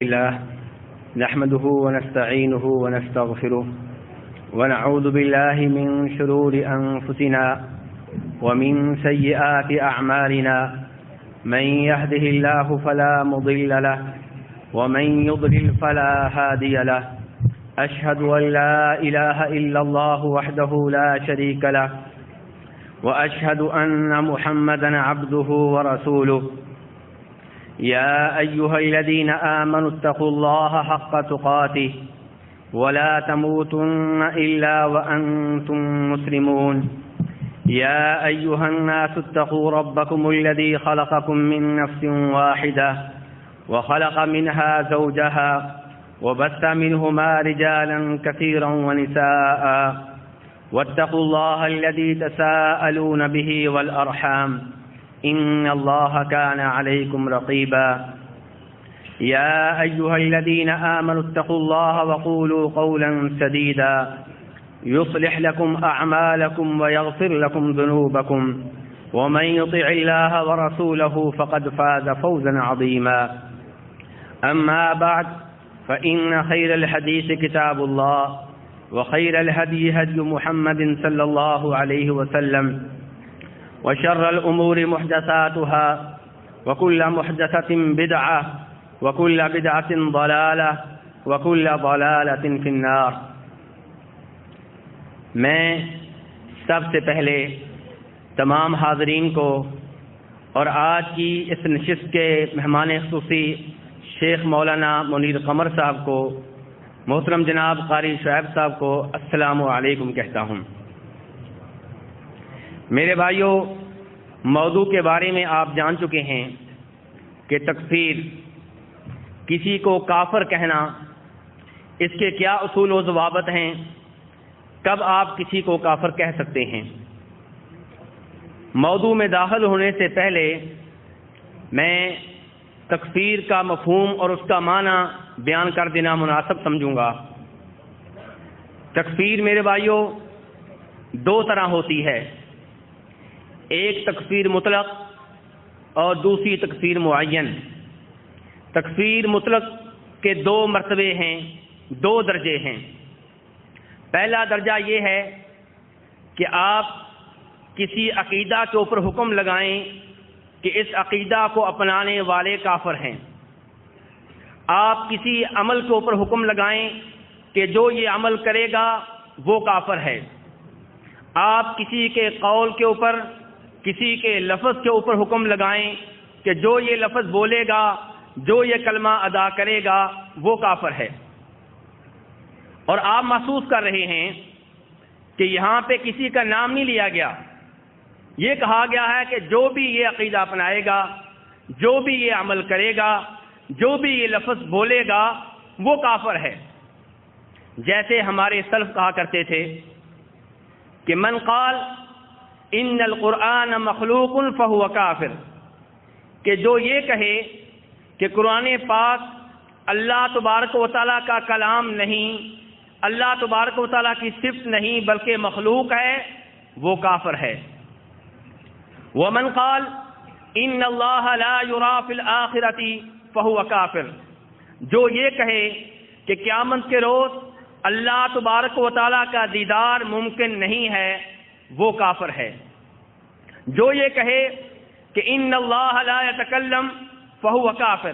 الله نحمده ونستعينه ونستغفره ونعوذ بالله من شرور أنفسنا ومن سيئات أعمالنا من يهده الله فلا مضل له ومن يضلل فلا هادي له أشهد أن لا إله إلا الله وحده لا شريك له وأشهد أن محمدا عبده ورسوله يا أيها الذين آمنوا اتقوا الله حق تقاته ولا تموتن إلا وأنتم مسلمون يا أيها الناس اتقوا ربكم الذي خلقكم من نفس واحدة وخلق منها زوجها وبث منهما رجالا كثيرا ونساء واتقوا الله الذي تساءلون به والأرحام إن الله كان عليكم رقيبا يا أيها الذين آمنوا اتقوا الله وقولوا قولا سديدا يصلح لكم أعمالكم ويغفر لكم ذنوبكم ومن يطع الله ورسوله فقد فاز فوزا عظيما أما بعد فإن خير الحديث كتاب الله وخير الهدي هدي محمد صلى الله عليه وسلم وشر الأمور محدثاتها وكل محدثة بدعة وكل بدعة ضلالة وكل ضلالة في النار. میں سب سے پہلے تمام حاضرین کو اور آج کی اس نشست کے مہمان خصوصی شیخ مولانا منیر قمر صاحب کو، محترم جناب قاری شعیب صاحب کو السلام علیکم کہتا ہوں. میرے بھائیوں، موضوع کے بارے میں آپ جان چکے ہیں کہ تکفیر، کسی کو کافر کہنا، اس کے کیا اصول و ضوابط ہیں، کب آپ کسی کو کافر کہہ سکتے ہیں. موضوع میں داخل ہونے سے پہلے میں تکفیر کا مفہوم اور اس کا معنی بیان کر دینا مناسب سمجھوں گا. تکفیر میرے بھائیوں دو طرح ہوتی ہے، ایک تکفیر مطلق اور دوسری تکفیر معین. تکفیر مطلق کے دو مرتبے ہیں، دو درجے ہیں. پہلا درجہ یہ ہے کہ آپ کسی عقیدہ کے اوپر حکم لگائیں کہ اس عقیدہ کو اپنانے والے کافر ہیں. آپ کسی عمل کے اوپر حکم لگائیں کہ جو یہ عمل کرے گا وہ کافر ہے. آپ کسی کے قول کے اوپر، کسی کے لفظ کے اوپر حکم لگائیں کہ جو یہ لفظ بولے گا، جو یہ کلمہ ادا کرے گا وہ کافر ہے. اور آپ محسوس کر رہے ہیں کہ یہاں پہ کسی کا نام نہیں لیا گیا. یہ کہا گیا ہے کہ جو بھی یہ عقیدہ اپنائے گا، جو بھی یہ عمل کرے گا، جو بھی یہ لفظ بولے گا وہ کافر ہے. جیسے ہمارے سلف کہا کرتے تھے کہ من قال ان القرآن مخلوق فہو کافر، کہ جو یہ کہے کہ قرآن پاک اللہ تبارک و تعالیٰ کا کلام نہیں، اللہ تبارک و تعالیٰ کی صفت نہیں بلکہ مخلوق ہے، وہ کافر ہے. ومن قال ان اللہ لا یری فی الآخرۃ فہو کافر، جو یہ کہے کہ قیامت کے روز اللہ تبارک و تعالیٰ کا دیدار ممکن نہیں ہے، وہ کافر ہے. جو یہ کہے کہ ان اللہ لا یتکلم فہو کافر،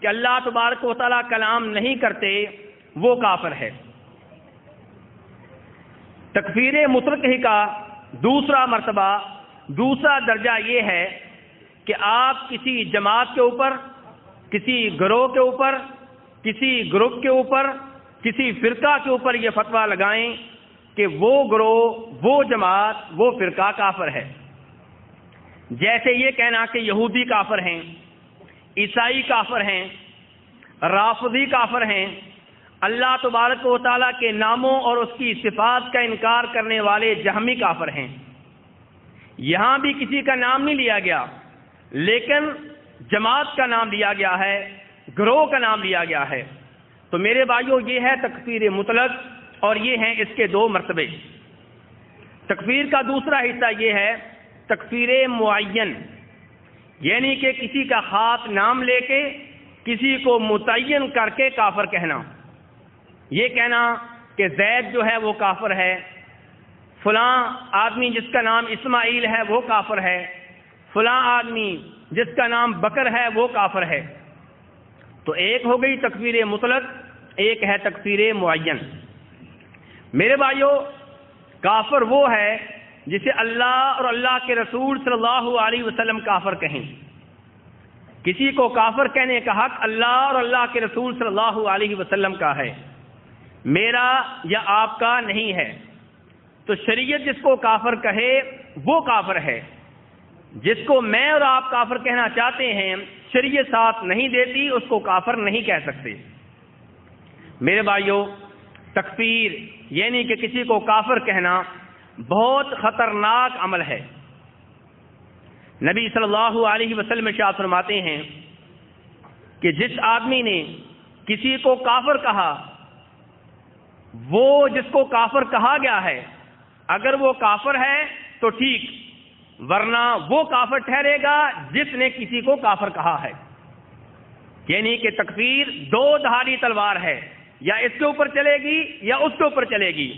کہ اللہ تبارک و تعالیٰ کلام نہیں کرتے، وہ کافر ہے. تکفیر مطلق ہی کا دوسرا مرتبہ، دوسرا درجہ یہ ہے کہ آپ کسی جماعت کے اوپر، کسی گروہ کے اوپر، کسی گروپ کے اوپر، کسی فرقہ کے اوپر یہ فتویٰ لگائیں کہ وہ گروہ، وہ جماعت، وہ فرقہ کافر ہے. جیسے یہ کہنا کہ یہودی کافر ہیں، عیسائی کافر ہیں، رافضی کافر ہیں، اللہ تبارک و تعالیٰ کے ناموں اور اس کی صفات کا انکار کرنے والے جہمی کافر ہیں. یہاں بھی کسی کا نام نہیں لیا گیا، لیکن جماعت کا نام لیا گیا ہے، گروہ کا نام لیا گیا ہے. تو میرے بھائیوں یہ ہے تکفیر مطلق اور یہ ہیں اس کے دو مرتبے. تکفیر کا دوسرا حصہ یہ ہے تکفیر معین، یعنی کہ کسی کا خاص نام لے کے کسی کو متعین کر کے کافر کہنا، یہ کہنا کہ زید جو ہے وہ کافر ہے، فلاں آدمی جس کا نام اسماعیل ہے وہ کافر ہے، فلاں آدمی جس کا نام بکر ہے وہ کافر ہے۔ تو ایک ہو گئی تکفیر مطلق، ایک ہے تکفیر معین۔ میرے بھائیو، کافر وہ ہے جسے اللہ اور اللہ کے رسول صلی اللہ علیہ وسلم کافر کہیں۔ کسی کو کافر کہنے کا حق اللہ اور اللہ کے رسول صلی اللہ علیہ وسلم کا ہے، میرا یا آپ کا نہیں ہے۔ تو شریعت جس کو کافر کہے وہ کافر ہے، جس کو میں اور آپ کافر کہنا چاہتے ہیں شریعت ساتھ نہیں دیتی، اس کو کافر نہیں کہہ سکتے۔ میرے بھائیو، تکفیر یعنی کہ کسی کو کافر کہنا بہت خطرناک عمل ہے۔ نبی صلی اللہ علیہ وسلم ارشاد فرماتے ہیں کہ جس آدمی نے کسی کو کافر کہا، وہ جس کو کافر کہا گیا ہے اگر وہ کافر ہے تو ٹھیک، ورنہ وہ کافر ٹھہرے گا جس نے کسی کو کافر کہا ہے۔ یعنی کہ تکفیر دو دھاری تلوار ہے، یا اس کے اوپر چلے گی یا اس کے اوپر چلے گی،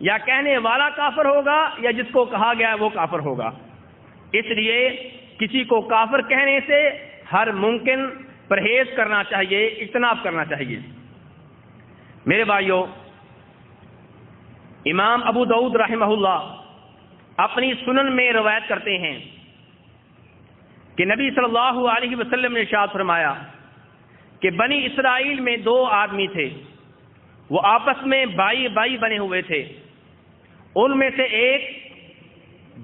یا کہنے والا کافر ہوگا یا جس کو کہا گیا وہ کافر ہوگا۔ اس لیے کسی کو کافر کہنے سے ہر ممکن پرہیز کرنا چاہیے، اجتناب کرنا چاہیے۔ میرے بھائیو، امام ابو داؤد رحمہ اللہ اپنی سنن میں روایت کرتے ہیں کہ نبی صلی اللہ علیہ وسلم نے ارشاد فرمایا کہ بنی اسرائیل میں دو آدمی تھے، وہ آپس میں بائی بائی بنے ہوئے تھے۔ ان میں سے ایک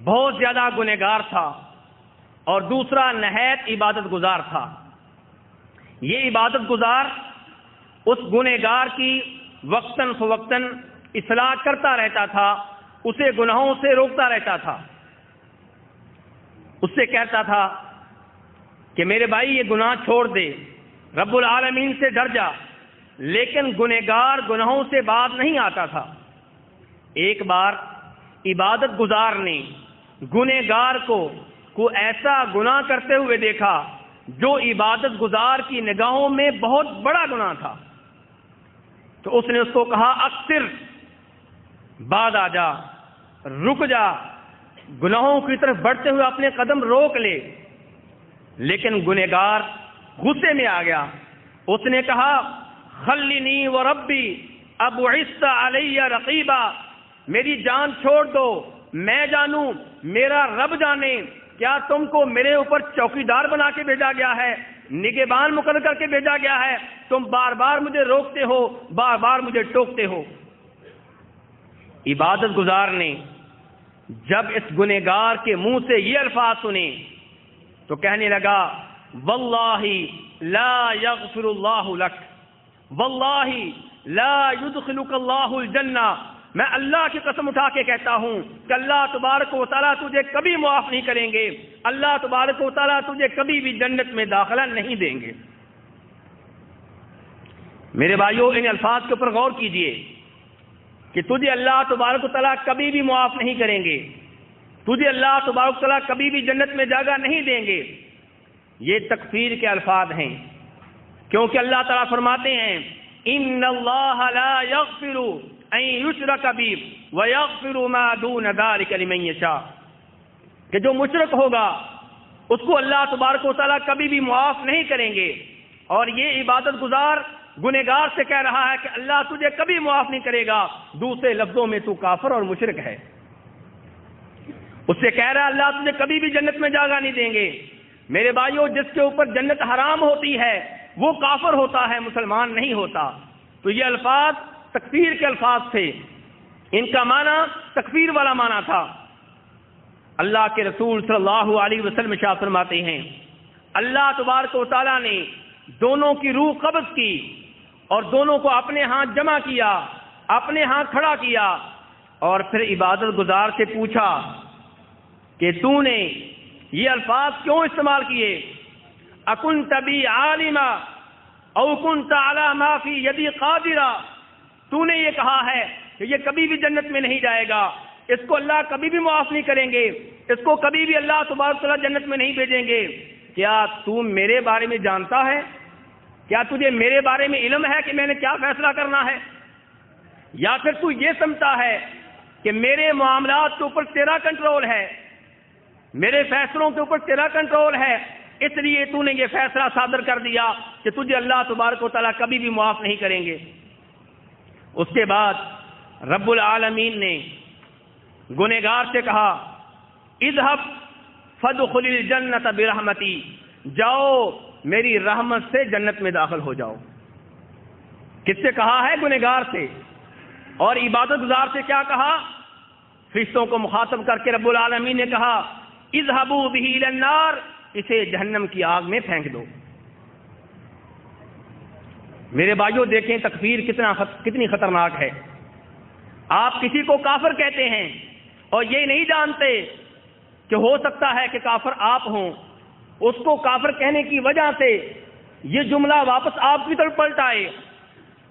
بہت زیادہ گنہگار تھا اور دوسرا نہایت عبادت گزار تھا۔ یہ عبادت گزار اس گنہگار کی وقتاً فوقتاً اصلاح کرتا رہتا تھا، اسے گناہوں سے روکتا رہتا تھا، اس سے کہتا تھا کہ میرے بھائی یہ گناہ چھوڑ دے، رب العالمین سے ڈر جا، لیکن گنہگار گناہوں سے باز نہیں آتا تھا۔ ایک بار عبادت گزار نے گنہگار کو ایسا گناہ کرتے ہوئے دیکھا جو عبادت گزار کی نگاہوں میں بہت بڑا گناہ تھا، تو اس نے اس کو کہا اکثر، بعد آ جا، رک جا، گناہوں کی طرف بڑھتے ہوئے اپنے قدم روک لے۔ لیکن گنہگار غصے میں آ گیا، اس نے کہا خلنی وربی ابعثت علی رقیبا، میری جان چھوڑ دو، میں جانوں، میرا رب جانے، کیا تم کو میرے اوپر چوکیدار بنا کے بھیجا گیا ہے، نگہبان مقرر کر کے بھیجا گیا ہے؟ تم بار بار مجھے روکتے ہو، بار بار مجھے ٹوکتے ہو۔ عبادت گزار نے جب اس گنہگار کے منہ سے یہ الفاظ سنے تو کہنے لگا واللہ لا یغفر اللہ لک، واللہ لا یدخلک اللہ الجنہ، میں اللہ کی قسم اٹھا کے کہتا ہوں کہ اللہ تبارک و تعالیٰ تجھے کبھی معاف نہیں کریں گے، اللہ تبارک و تعالیٰ تجھے کبھی بھی جنت میں داخلہ نہیں دیں گے۔ میرے بھائیوں، ان الفاظ کے اوپر غور کیجئے کہ تجھے اللہ تبارک و تعالیٰ کبھی بھی معاف نہیں کریں گے، تجھے اللہ تبارک و تعالیٰ کبھی بھی جنت میں جگہ نہیں دیں گے۔ یہ تکفیر کے الفاظ ہیں، کیونکہ اللہ تعالیٰ فرماتے ہیں ان اللہ لا یغفر ان یشرک بہ ویغفر ما دون ذلک لمن یشاء، کہ جو مشرک ہوگا اس کو اللہ تبارک و تعالیٰ کبھی بھی معاف نہیں کریں گے۔ اور یہ عبادت گزار گنہگار سے کہہ رہا ہے کہ اللہ تجھے کبھی معاف نہیں کرے گا، دوسرے لفظوں میں تو کافر اور مشرک ہے۔ اس سے کہہ رہا ہے اللہ تجھے کبھی بھی جنت میں جگہ نہیں دیں گے۔ میرے بھائیوں، جس کے اوپر جنت حرام ہوتی ہے وہ کافر ہوتا ہے، مسلمان نہیں ہوتا۔ تو یہ الفاظ تکفیر کے الفاظ تھے، ان کا معنی تکفیر والا معنی تھا۔ اللہ کے رسول صلی اللہ علیہ وسلم ارشاد فرماتے ہیں اللہ تبارک و تعالیٰ نے دونوں کی روح قبض کی اور دونوں کو اپنے ہاتھ جمع کیا، اپنے ہاتھ کھڑا کیا، اور پھر عبادت گزار سے پوچھا کہ تو نے یہ الفاظ کیوں استعمال کیے؟ اکنت بی عالما او کنت علی ما فی یدی قادرا، تو نے یہ کہا ہے کہ یہ کبھی بھی جنت میں نہیں جائے گا، اس کو اللہ کبھی بھی معاف نہیں کریں گے، اس کو کبھی بھی اللہ تبارک و تعالیٰ جنت میں نہیں بھیجیں گے، کیا تو میرے بارے میں جانتا ہے کیا تجھے میرے بارے میں علم ہے کہ میں نے کیا فیصلہ کرنا ہے؟ یا پھر تو یہ سمجھتا ہے کہ میرے معاملات کے اوپر تیرا کنٹرول ہے، میرے فیصلوں کے اوپر تیرا کنٹرول ہے، اس لیے تو نے یہ فیصلہ صادر کر دیا کہ تجھے اللہ تبارک و تعالیٰ کبھی بھی معاف نہیں کریں گے۔ اس کے بعد رب العالمین نے گنہگار سے کہا اذهب فادخل الجنۃ برحمتی، جاؤ میری رحمت سے جنت میں داخل ہو جاؤ۔ کس سے کہا ہے؟ گنہگار سے۔ اور عبادت گزار سے کیا کہا؟ فرشتوں کو مخاطب کر کے رب العالمین نے کہا اذهبوا به الى النار، اسے جہنم کی آگ میں پھینک دو۔ میرے بھائیوں دیکھیں تکفیر کتنی خطرناک ہے۔ آپ کسی کو کافر کہتے ہیں اور یہ نہیں جانتے کہ ہو سکتا ہے کہ کافر آپ ہوں، اس کو کافر کہنے کی وجہ سے یہ جملہ واپس آپ کی طرف پلٹ آئے،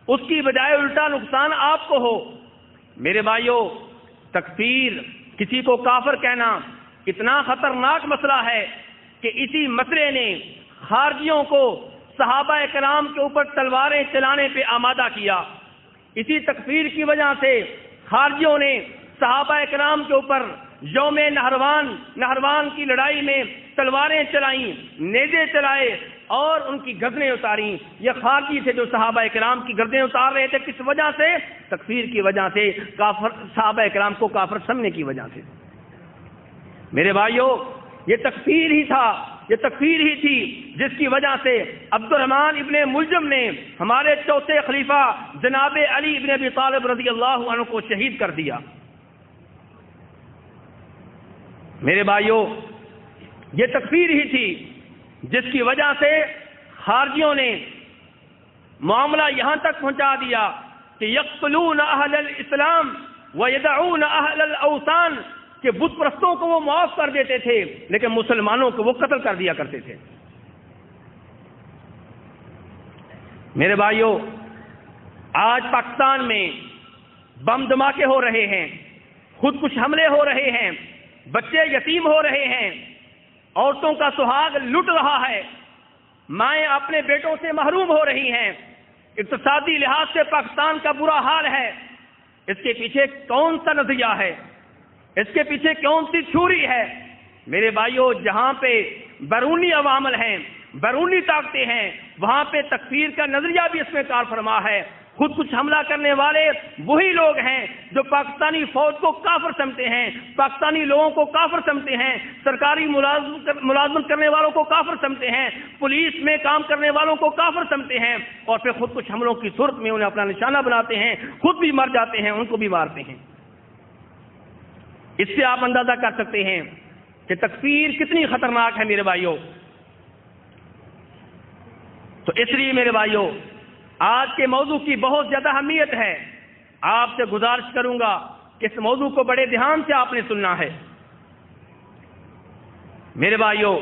اس کی بجائے الٹا نقصان آپ کو ہو۔ میرے بھائیوں تکفیر، کسی کو کافر کہنا اتنا خطرناک مسئلہ ہے کہ اسی مسئلے نے خارجیوں کو صحابہ کرام کے اوپر تلواریں چلانے پہ آمادہ کیا۔ اسی تکفیر کی وجہ سے خارجیوں نے صحابہ کرام کے اوپر یوم نہروان کی لڑائی میں تلواریں چلائیں، نیزے چلائے اور ان کی گردنیں اتاریں۔ یہ خارجی تھے جو صحابہ کرام کی گردنیں اتار رہے تھے، کس وجہ سے؟ تکفیر کی وجہ سے، صحابہ کرام کو کافر سمجھنے کی وجہ سے۔ میرے بھائیوں یہ تکفیر ہی تھا، یہ تکفیر ہی تھی جس کی وجہ سے عبد الرحمن ابن ملجم نے ہمارے چوتھے خلیفہ جناب علی ابن ابی طالب رضی اللہ عنہ کو شہید کر دیا۔ میرے بھائیوں یہ تکفیر ہی تھی جس کی وجہ سے خارجیوں نے معاملہ یہاں تک پہنچا دیا کہ یقتلون اہل الاسلام ویدعون اہل الاوثان، کہ بت پرستوں کو وہ معاف کر دیتے تھے لیکن مسلمانوں کو وہ قتل کر دیا کرتے تھے۔ میرے بھائیوں آج پاکستان میں بم دھماکے ہو رہے ہیں، خودکش حملے ہو رہے ہیں، بچے یتیم ہو رہے ہیں، عورتوں کا سہاگ لٹ رہا ہے، مائیں اپنے بیٹوں سے محروم ہو رہی ہیں، اقتصادی لحاظ سے پاکستان کا برا حال ہے۔ اس کے پیچھے کون سا نظریہ ہے؟ اس کے پیچھے کون سی تھیوری ہے؟ میرے بھائیوں جہاں پہ بیرونی عوامل ہیں، بیرونی طاقتیں ہیں، وہاں پہ تکفیر کا نظریہ بھی اس میں کار فرما ہے۔ خود کچھ حملہ کرنے والے وہی لوگ ہیں جو پاکستانی فوج کو کافر سمجھتے ہیں، پاکستانی لوگوں کو کافر سمجھتے ہیں، سرکاری ملازمت کرنے والوں کو کافر سمجھتے ہیں، پولیس میں کام کرنے والوں کو کافر سمجھتے ہیں، اور پھر خود کچھ حملوں کی صورت میں انہیں اپنا نشانہ بناتے ہیں، خود بھی مر جاتے ہیں، ان کو بھی مارتے ہیں۔ اس سے آپ اندازہ کر سکتے ہیں کہ تکفیر کتنی خطرناک ہے میرے بھائیوں۔ تو اس لیے میرے بھائیوں آج کے موضوع کی بہت زیادہ اہمیت ہے۔ آپ سے گزارش کروں گا کہ اس موضوع کو بڑے دھیان سے آپ نے سننا ہے۔ میرے بھائیوں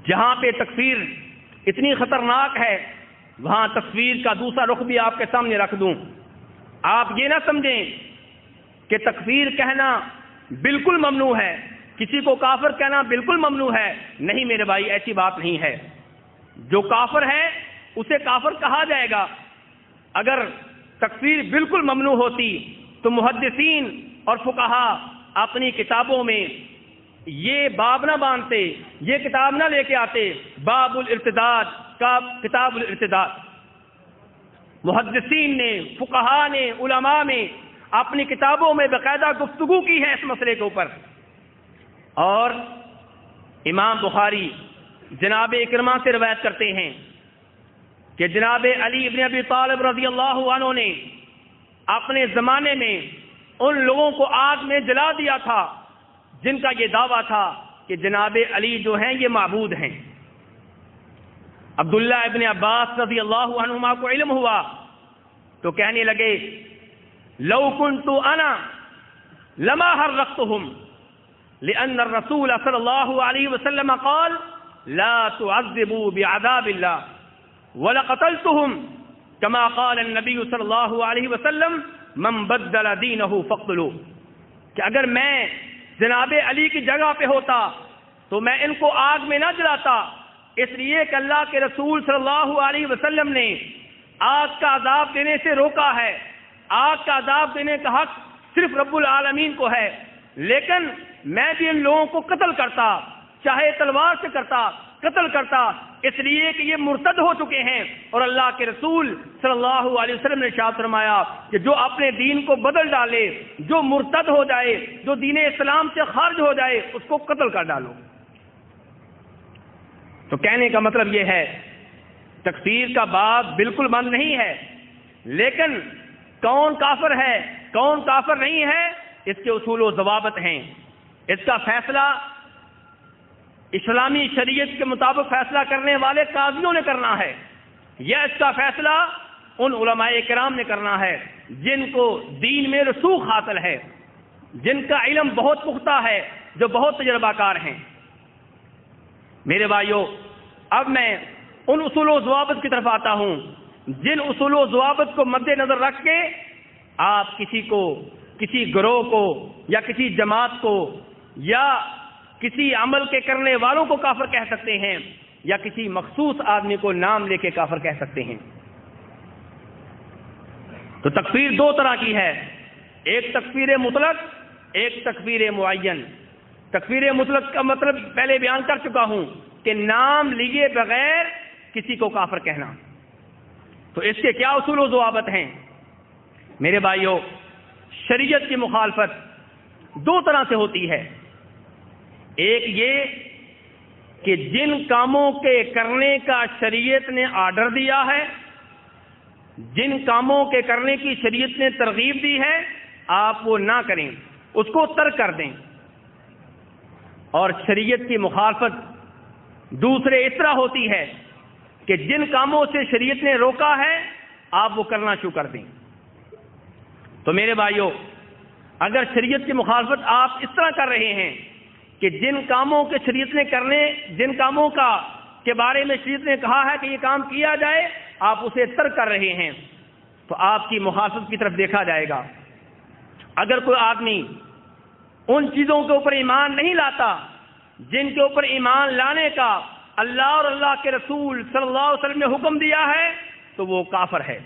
جہاں پہ تکفیر اتنی خطرناک ہے وہاں تکفیر کا دوسرا رخ بھی آپ کے سامنے رکھ دوں۔ آپ یہ نہ سمجھیں کہ تکفیر کہنا بالکل ممنوع ہے، کسی کو کافر کہنا بالکل ممنوع ہے، نہیں میرے بھائی ایسی بات نہیں ہے۔ جو کافر ہے اسے کافر کہا جائے گا۔ اگر تکفیر بالکل ممنوع ہوتی تو محدثین اور فقہا اپنی کتابوں میں یہ باب نہ باندھتے، یہ کتاب نہ لے کے آتے، باب الارتداد کا کتاب الارتداد۔ محدثین نے، فقہا نے، علماء نے اپنی کتابوں میں باقاعدہ گفتگو کی ہے اس مسئلے کے اوپر۔ اور امام بخاری جناب اکرمہ سے روایت کرتے ہیں کہ جناب علی ابن ابی طالب رضی اللہ عنہ نے اپنے زمانے میں ان لوگوں کو آگ میں جلا دیا تھا جن کا یہ دعویٰ تھا کہ جناب علی جو ہیں یہ معبود ہیں۔ عبداللہ ابن عباس رضی اللہ عنہما کو علم ہوا تو کہنے لگے لو كنت انا لما حرقتهم لان الرسول صلی اللہ علیہ وسلم قال لا تعذبوا بعذاب الله ولقتلتهم كما قال النبي صلی اللہ علیہ وسلم من بدل دینه فاقتلوه، کہ اگر میں جناب علی کی جگہ پہ ہوتا تو میں ان کو آگ میں نہ جلاتا اس لیے کہ اللہ کے رسول صلی اللہ علیہ وسلم نے آگ کا عذاب دینے سے روکا ہے. آگ کا عذاب دینے کا حق صرف رب العالمین کو ہے، لیکن میں بھی ان لوگوں کو قتل کرتا، چاہے تلوار سے قتل کرتا، اس لیے کہ یہ مرتد ہو چکے ہیں. اور اللہ کے رسول صلی اللہ علیہ وسلم نے ارشاد فرمایا کہ جو اپنے دین کو بدل ڈالے، جو مرتد ہو جائے، جو دین اسلام سے خارج ہو جائے، اس کو قتل کر ڈالو. تو کہنے کا مطلب یہ ہے تکفیر کا باب بالکل بند نہیں ہے، لیکن کون کافر ہے کون کافر نہیں ہے اس کے اصول و ضوابط ہیں. اس کا فیصلہ اسلامی شریعت کے مطابق فیصلہ کرنے والے قاضیوں نے کرنا ہے، یا اس کا فیصلہ ان علماء کرام نے کرنا ہے جن کو دین میں رسوخ حاصل ہے، جن کا علم بہت پختہ ہے، جو بہت تجربہ کار ہیں. میرے بھائیو، اب میں ان اصول و ضوابط کی طرف آتا ہوں جن اصول و ضوابط کو مد نظر رکھ کے آپ کسی کو، کسی گروہ کو یا کسی جماعت کو یا کسی عمل کے کرنے والوں کو کافر کہہ سکتے ہیں، یا کسی مخصوص آدمی کو نام لے کے کافر کہہ سکتے ہیں. تو تکفیر دو طرح کی ہے، ایک تکفیر مطلق، ایک تکفیر معین. تکفیر مطلق کا مطلب پہلے بیان کر چکا ہوں کہ نام لیے بغیر کسی کو کافر کہنا. تو اس کے کیا اصول و ضوابط ہیں؟ میرے بھائیوں، شریعت کی مخالفت دو طرح سے ہوتی ہے. ایک یہ کہ جن کاموں کے کرنے کا شریعت نے آرڈر دیا ہے، جن کاموں کے کرنے کی شریعت نے ترغیب دی ہے، آپ وہ نہ کریں، اس کو ترک کر دیں. اور شریعت کی مخالفت دوسرے اس طرح ہوتی ہے کہ جن کاموں سے شریعت نے روکا ہے آپ وہ کرنا شروع کر دیں. تو میرے بھائیوں، اگر شریعت کی مخالفت آپ اس طرح کر رہے ہیں کہ جن کاموں کے شریعت نے کرنے، جن کاموں کا کے بارے میں شریعت نے کہا ہے کہ یہ کام کیا جائے، آپ اسے ترک کر رہے ہیں، تو آپ کی مخالفت کی طرف دیکھا جائے گا. اگر کوئی آدمی ان چیزوں کے اوپر ایمان نہیں لاتا جن کے اوپر ایمان لانے کا اللہ اور اللہ کے رسول صلی اللہ علیہ وسلم نے حکم دیا ہے، تو وہ کافر ہے.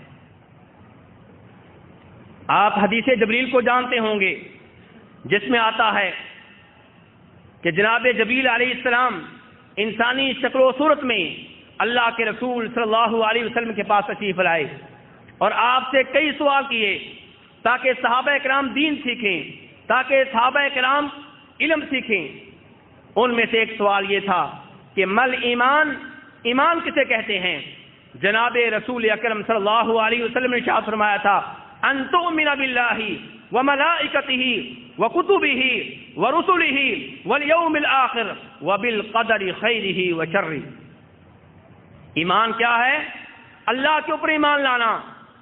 آپ حدیث جبریل کو جانتے ہوں گے، جس میں آتا ہے کہ جناب جبریل علیہ السلام انسانی شکل و صورت میں اللہ کے رسول صلی اللہ علیہ وسلم کے پاس تشریف لائے اور آپ سے کئی سوال کیے تاکہ صحابہ کرام دین سیکھیں، تاکہ صحابہ کرام علم سیکھیں. ان میں سے ایک سوال یہ تھا کہ مل ایمان، ایمان کسے کہتے ہیں؟ جناب رسول اکرم صلی اللہ علیہ وسلم نے ارشاد فرمایا تھا ان تؤمن باللہ وملائکتہ وکتبہ ورسلہ والیوم الآخر وبالقدر خیرہ وشرہ. ایمان کیا ہے؟ اللہ کے اوپر ایمان لانا،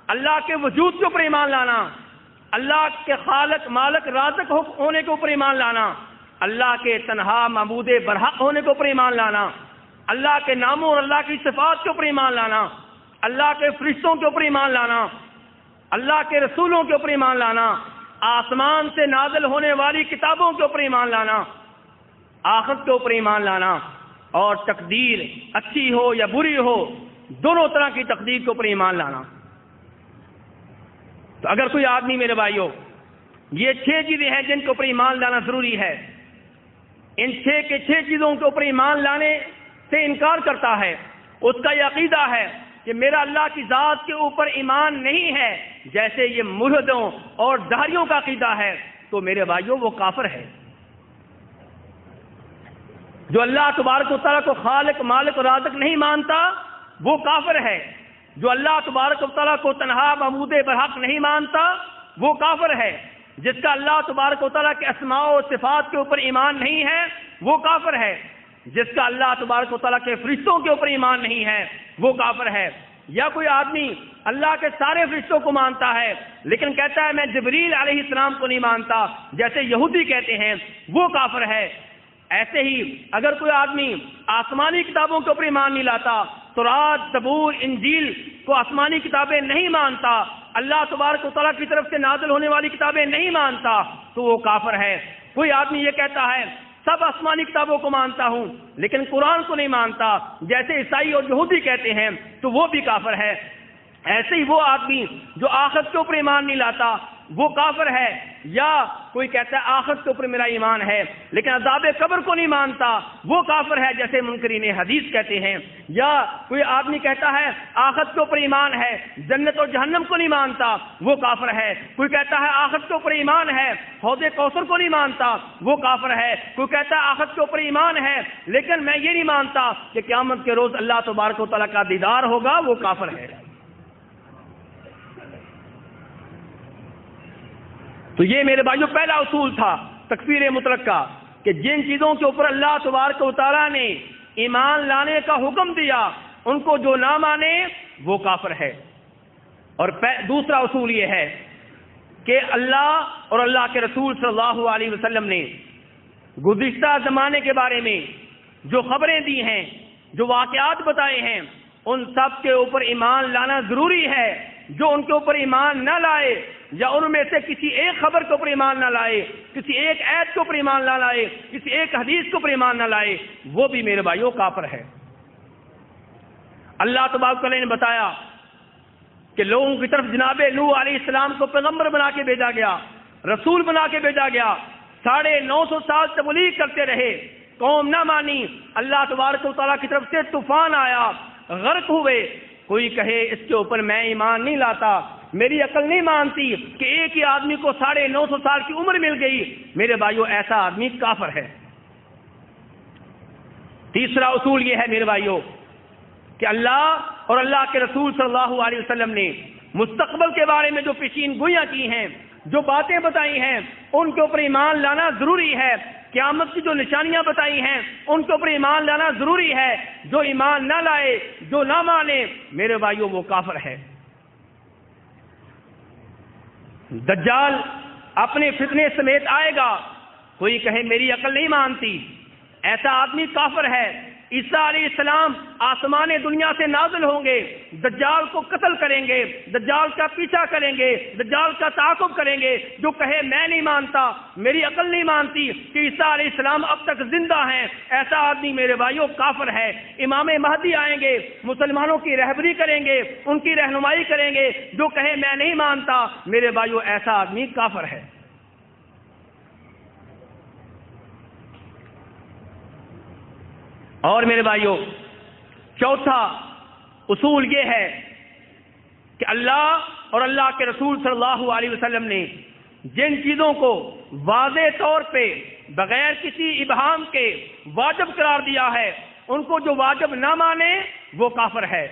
اللہ کے وجود کے اوپر ایمان لانا، اللہ کے خالق مالک رازق ہونے کے اوپر ایمان لانا، اللہ کے تنہا معبود برحق ہونے کے اوپر ایمان لانا، اللہ کے ناموں اور اللہ کی صفات کے اوپر ایمان لانا، اللہ کے فرشتوں کے اوپر ایمان لانا، اللہ کے رسولوں کے اوپر ایمان لانا، آسمان سے نازل ہونے والی کتابوں کے اوپر ایمان لانا، آخرت کے اوپر ایمان لانا، اور تقدیر اچھی ہو یا بری ہو، دونوں طرح کی تقدیر کے اوپر ایمان لانا. تو اگر کوئی آدمی میرے بھائیوں یہ 6 چیزیں ہیں جن کے اوپر ایمان لانا ضروری ہے، ان 6 کے 6 چیزوں کے اوپر ایمان لانے سے انکار کرتا ہے، اس کا یہ عقیدہ ہے کہ میرا اللہ کی ذات کے اوپر ایمان نہیں ہے، جیسے یہ ملحدوں اور دہریوں کا عقیدہ ہے، تو میرے بھائیوں وہ کافر ہے. جو اللہ تبارک و تعالیٰ کو خالق مالک اور رازق نہیں مانتا وہ کافر ہے. جو اللہ تبارک و تعالیٰ کو تنہا معبود برحق نہیں مانتا وہ کافر ہے. جس کا اللہ تبارک و تعالیٰ کے اسماء و صفات کے اوپر ایمان نہیں ہے وہ کافر ہے. جس کا اللہ تبارک و تعالیٰ کے فرشتوں کے اوپر ایمان نہیں ہے وہ کافر ہے. یا کوئی آدمی اللہ کے سارے فرشتوں کو مانتا ہے لیکن کہتا ہے میں جبریل علیہ السلام کو نہیں مانتا، جیسے یہودی کہتے ہیں، وہ کافر ہے. ایسے ہی اگر کوئی آدمی آسمانی کتابوں کے اوپر ایمان نہیں لاتا، تورات زبور انجیل کو آسمانی کتابیں نہیں مانتا، اللہ تبارک و تعالیٰ کی طرف سے نازل ہونے والی کتابیں نہیں مانتا، تو وہ کافر ہے. کوئی آدمی یہ کہتا ہے سب آسمانی کتابوں کو مانتا ہوں لیکن قرآن کو نہیں مانتا، جیسے عیسائی اور یہودی کہتے ہیں تو وہ بھی کافر ہے۔ ایسے ہی وہ آدمی جو آخرت کے اوپر ایمان نہیں لاتا وہ کافر ہے، یا کوئی کہتا ہے آخرت کے اوپر میرا ایمان ہے لیکن عذاب قبر کو نہیں مانتا وہ کافر ہے، جیسے منکرین حدیث کہتے ہیں۔ یا کوئی آدمی کہتا ہے آخرت کے اوپر ایمان ہے جنت اور جہنم کو نہیں مانتا وہ کافر ہے۔ کوئی کہتا ہے آخرت کے اوپر ایمان ہے حوض کوثر کو نہیں مانتا وہ کافر ہے۔ کوئی کہتا ہے آخرت کے اوپر ایمان ہے لیکن میں یہ نہیں مانتا کہ قیامت کے روز اللہ تبارک و تعالیٰ کا دیدار ہوگا، وہ کافر ہے۔ تو یہ میرے بھائیوں پہلا اصول تھا تکفیر مطلق کا، کہ جن چیزوں کے اوپر اللہ تبارک و تعالیٰ نے ایمان لانے کا حکم دیا ان کو جو نہ مانے وہ کافر ہے۔ اور دوسرا اصول یہ ہے کہ اللہ اور اللہ کے رسول صلی اللہ علیہ وسلم نے گزشتہ زمانے کے بارے میں جو خبریں دی ہیں، جو واقعات بتائے ہیں، ان سب کے اوپر ایمان لانا ضروری ہے۔ جو ان کے اوپر ایمان نہ لائے یا ان میں سے کسی ایک خبر کے اوپر ایمان نہ لائے، کسی ایک آیت کے اوپر ایمان نہ لائے، کسی ایک حدیث کے اوپر ایمان نہ لائے، وہ بھی میرے بھائیوں کافر ہے۔ اللہ تبارک و تعالیٰ نے بتایا کہ لوگوں کی طرف جناب نوح علیہ السلام کو پیغمبر بنا کے بھیجا گیا، رسول بنا کے بھیجا گیا، 950 سال تبلیغ کرتے رہے، قوم نہ مانی، اللہ تبارک و تعالیٰ کی طرف سے طوفان آیا، غرق ہوئے۔ کوئی کہے اس کے اوپر میں ایمان نہیں لاتا، میری عقل نہیں مانتی کہ ایک ہی آدمی کو 950 سال کی عمر مل گئی، میرے بھائیوں ایسا آدمی کافر ہے۔ تیسرا اصول یہ ہے میرے بھائیوں کہ اللہ اور اللہ کے رسول صلی اللہ علیہ وسلم نے مستقبل کے بارے میں جو پیشین گوئیاں کی ہیں، جو باتیں بتائی ہیں، ان کے اوپر ایمان لانا ضروری ہے۔ قیامت کی جو نشانیاں بتائی ہیں ان کے اوپر ایمان لانا ضروری ہے۔ جو ایمان نہ لائے، جو نہ مانے، میرے بھائیوں وہ کافر ہے۔ دجال اپنے فتنے سمیت آئے گا، کوئی کہے میری عقل نہیں مانتی، ایسا آدمی کافر ہے۔ عیسیٰ علیہ السلام آسمان دنیا سے نازل ہوں گے، دجال کو قتل کریں گے، دجال کا پیچھا کریں گے، دجال کا تعاقب کریں گے۔ جو کہے میں نہیں مانتا، میری عقل نہیں مانتی کہ عیسیٰ علیہ السلام اب تک زندہ ہیں، ایسا آدمی میرے بھائیوں کافر ہے۔ امام مہدی آئیں گے، مسلمانوں کی رہبری کریں گے، ان کی رہنمائی کریں گے، جو کہے میں نہیں مانتا، میرے بھائیوں ایسا آدمی کافر ہے۔ اور میرے بھائیوں چوتھا اصول یہ ہے کہ اللہ اور اللہ کے رسول صلی اللہ علیہ وسلم نے جن چیزوں کو واضح طور پہ بغیر کسی ابہام کے واجب قرار دیا ہے ان کو جو واجب نہ مانے وہ کافر ہے۔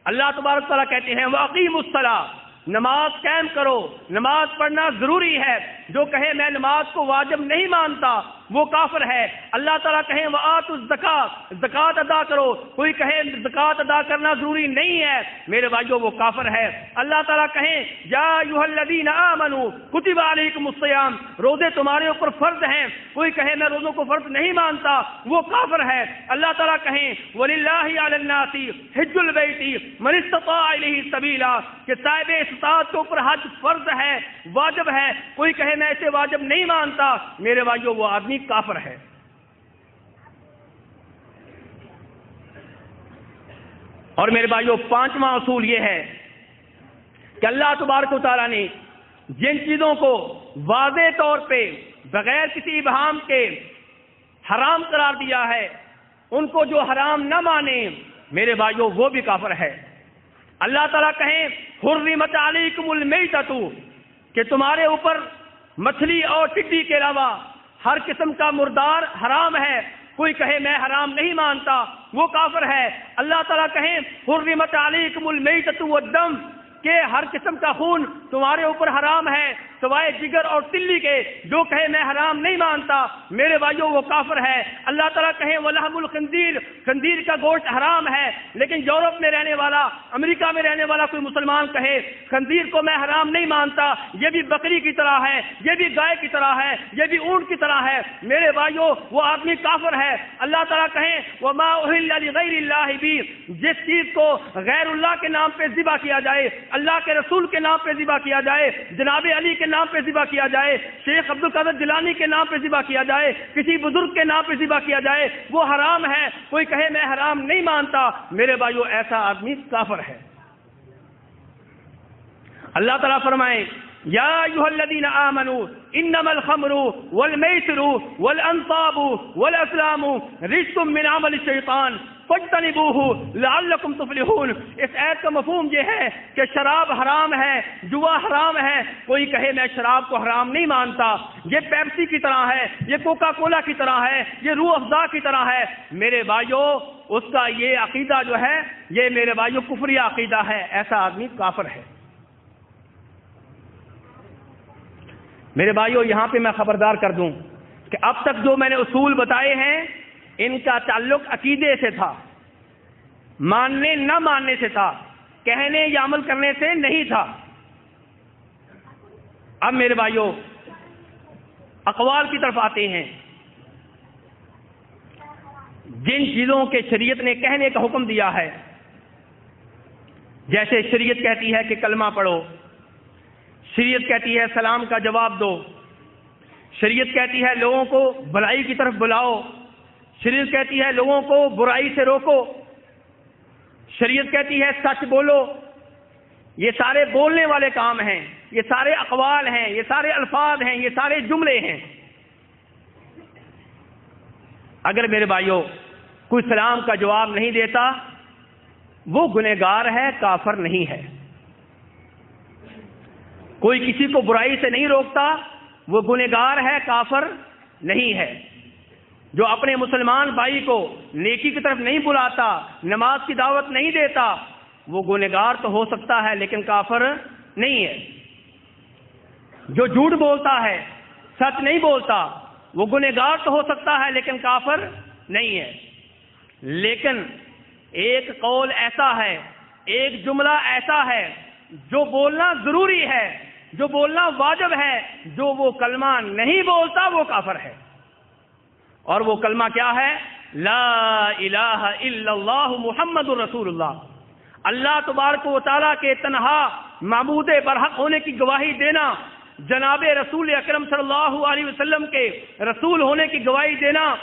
اللہ تبارک تعالیٰ کہتے ہیں وَأَقِیمُوا الصَّلَاةَ، نماز قائم کرو، نماز پڑھنا ضروری ہے۔ جو کہے میں نماز کو واجب نہیں مانتا وہ کافر ہے۔ اللہ تعالیٰ کہیں وَآتُوا الزَّکَاةَ، زکوٰۃ ادا کرو، کوئی کہے زکوٰۃ ادا کرنا ضروری نہیں ہے، میرے بھائیوں وہ کافر ہے۔ اللہ تعالیٰ کہیں یا ایھا الذین آمنوا کتب علیکم الصیام، روزے تمہارے اوپر فرض ہیں، کوئی کہے میں روزوں کو فرض نہیں مانتا وہ کافر ہے۔ اللہ تعالیٰ کہیں وَلِلَّهِ عَلَى النَّاسِ حِجُّ الْبَیْتِ مَنِ اسْتَطَاعَ إِلَیْهِ سَبِیلًا، کہ صاحب استطاعت کے اوپر حج فرض ہے، واجب ہے، کوئی کہے میں اسے واجب نہیں مانتا، میرے بھائیوں وہ آدمی کافر ہے۔ اور میرے بھائیوں پانچواں اصول یہ ہے کہ اللہ تبارک و تعالیٰ نے جن چیزوں کو واضح طور پہ بغیر کسی ابہام کے حرام قرار دیا ہے ان کو جو حرام نہ مانے میرے بھائیوں وہ بھی کافر ہے۔ اللہ تعالیٰ کہیں حرمت علیکم المیتۃ، کہ تمہارے اوپر مچھلی اور ٹڈی کے علاوہ ہر قسم کا مردار حرام ہے، کوئی کہے میں حرام نہیں مانتا وہ کافر ہے۔ اللہ تعالیٰ کہیں حرمت علیکم المیتۃ والدم، کہ ہر قسم کا خون تمہارے اوپر حرام ہے سوائے جگر اور تلی کے، جو کہے میں حرام نہیں مانتا میرے بھائیوں وہ کافر ہے۔ اللہ تعالیٰ کہیں وَلَحْمُ الْخِنزِيرِ، خنزیر کا گوشت حرام ہے، لیکن یورپ میں رہنے والا، امریکہ میں رہنے والا کوئی مسلمان کہے خنزیر کو میں حرام نہیں مانتا، یہ بھی بکری کی طرح ہے، یہ بھی گائے کی طرح ہے، یہ بھی اونٹ کی طرح ہے، میرے بھائیوں وہ آدمی کافر ہے۔ اللہ تعالیٰ کہیں وَمَا أُهِلَّ لِغَيْرِ اللَّهِ بِهِ، جس چیز کو غیر اللہ کے نام پہ ذبح کیا جائے، اللہ کے رسول کے نام پہ ذبح کیا جائے، جناب علی کے نام پہ ذبح کیا جائے، شیخ عبد القادر جیلانی کے نام پہ ذبح کیا جائے، کسی بزرگ کے نام پہ ذبح کیا جائے، وہ حرام ہے۔ کوئی کہے میں حرام نہیں مانتا، میرے بھائیو ایسا آدمی کافر ہے۔ اللہ تعالیٰ فرمائے یا ایھا الذین آمنوا انما الخمر والمیسر والانصاب والازلام رجس من عمل الشیطان فاجتنبوہ لعلکم تفلحون۔ اس آیت کا مفہوم یہ ہے کہ شراب حرام ہے، جوا حرام ہے۔ کوئی کہے میں شراب کو حرام نہیں مانتا، یہ پیپسی کی طرح ہے، یہ کوکا کولا کی طرح ہے، یہ روح افزا کی طرح ہے، میرے بھائیو اس کا یہ عقیدہ جو ہے یہ میرے بھائیو کفری عقیدہ ہے، ایسا آدمی کافر ہے۔ میرے بھائیو یہاں پہ میں خبردار کر دوں کہ اب تک جو میں نے اصول بتائے ہیں ان کا تعلق عقیدے سے تھا، ماننے نہ ماننے سے تھا، کہنے یا عمل کرنے سے نہیں تھا۔ اب میرے بھائیو اقوال کی طرف آتے ہیں۔ جن چیزوں کے شریعت نے کہنے کا حکم دیا ہے، جیسے شریعت کہتی ہے کہ کلمہ پڑھو، شریعت کہتی ہے سلام کا جواب دو، شریعت کہتی ہے لوگوں کو بھلائی کی طرف بلاؤ، شریعت کہتی ہے لوگوں کو برائی سے روکو، شریعت کہتی ہے سچ بولو، یہ سارے بولنے والے کام ہیں، یہ سارے اقوال ہیں، یہ سارے الفاظ ہیں، یہ سارے جملے ہیں۔ اگر میرے بھائیوں کوئی سلام کا جواب نہیں دیتا وہ گنہگار ہے، کافر نہیں ہے۔ کوئی کسی کو برائی سے نہیں روکتا وہ گنہگار ہے، کافر نہیں ہے۔ جو اپنے مسلمان بھائی کو نیکی کی طرف نہیں بلاتا، نماز کی دعوت نہیں دیتا، وہ گنہگار تو ہو سکتا ہے لیکن کافر نہیں ہے۔ جو جھوٹ بولتا ہے، سچ نہیں بولتا، وہ گنہگار تو ہو سکتا ہے لیکن کافر نہیں ہے۔ لیکن ایک قول ایسا ہے، ایک جملہ ایسا ہے جو بولنا ضروری ہے، جو بولنا واجب ہے، جو وہ کلمہ نہیں بولتا وہ کافر ہے۔ اور وہ کلمہ کیا ہے؟ لا الہ الا اللہ محمد الرسول اللہ۔ اللہ تبارک و تعالیٰ کے تنہا معبود برحق ہونے کی گواہی دینا، جناب رسول اکرم صلی اللہ علیہ وسلم کے رسول ہونے کی گواہی دینا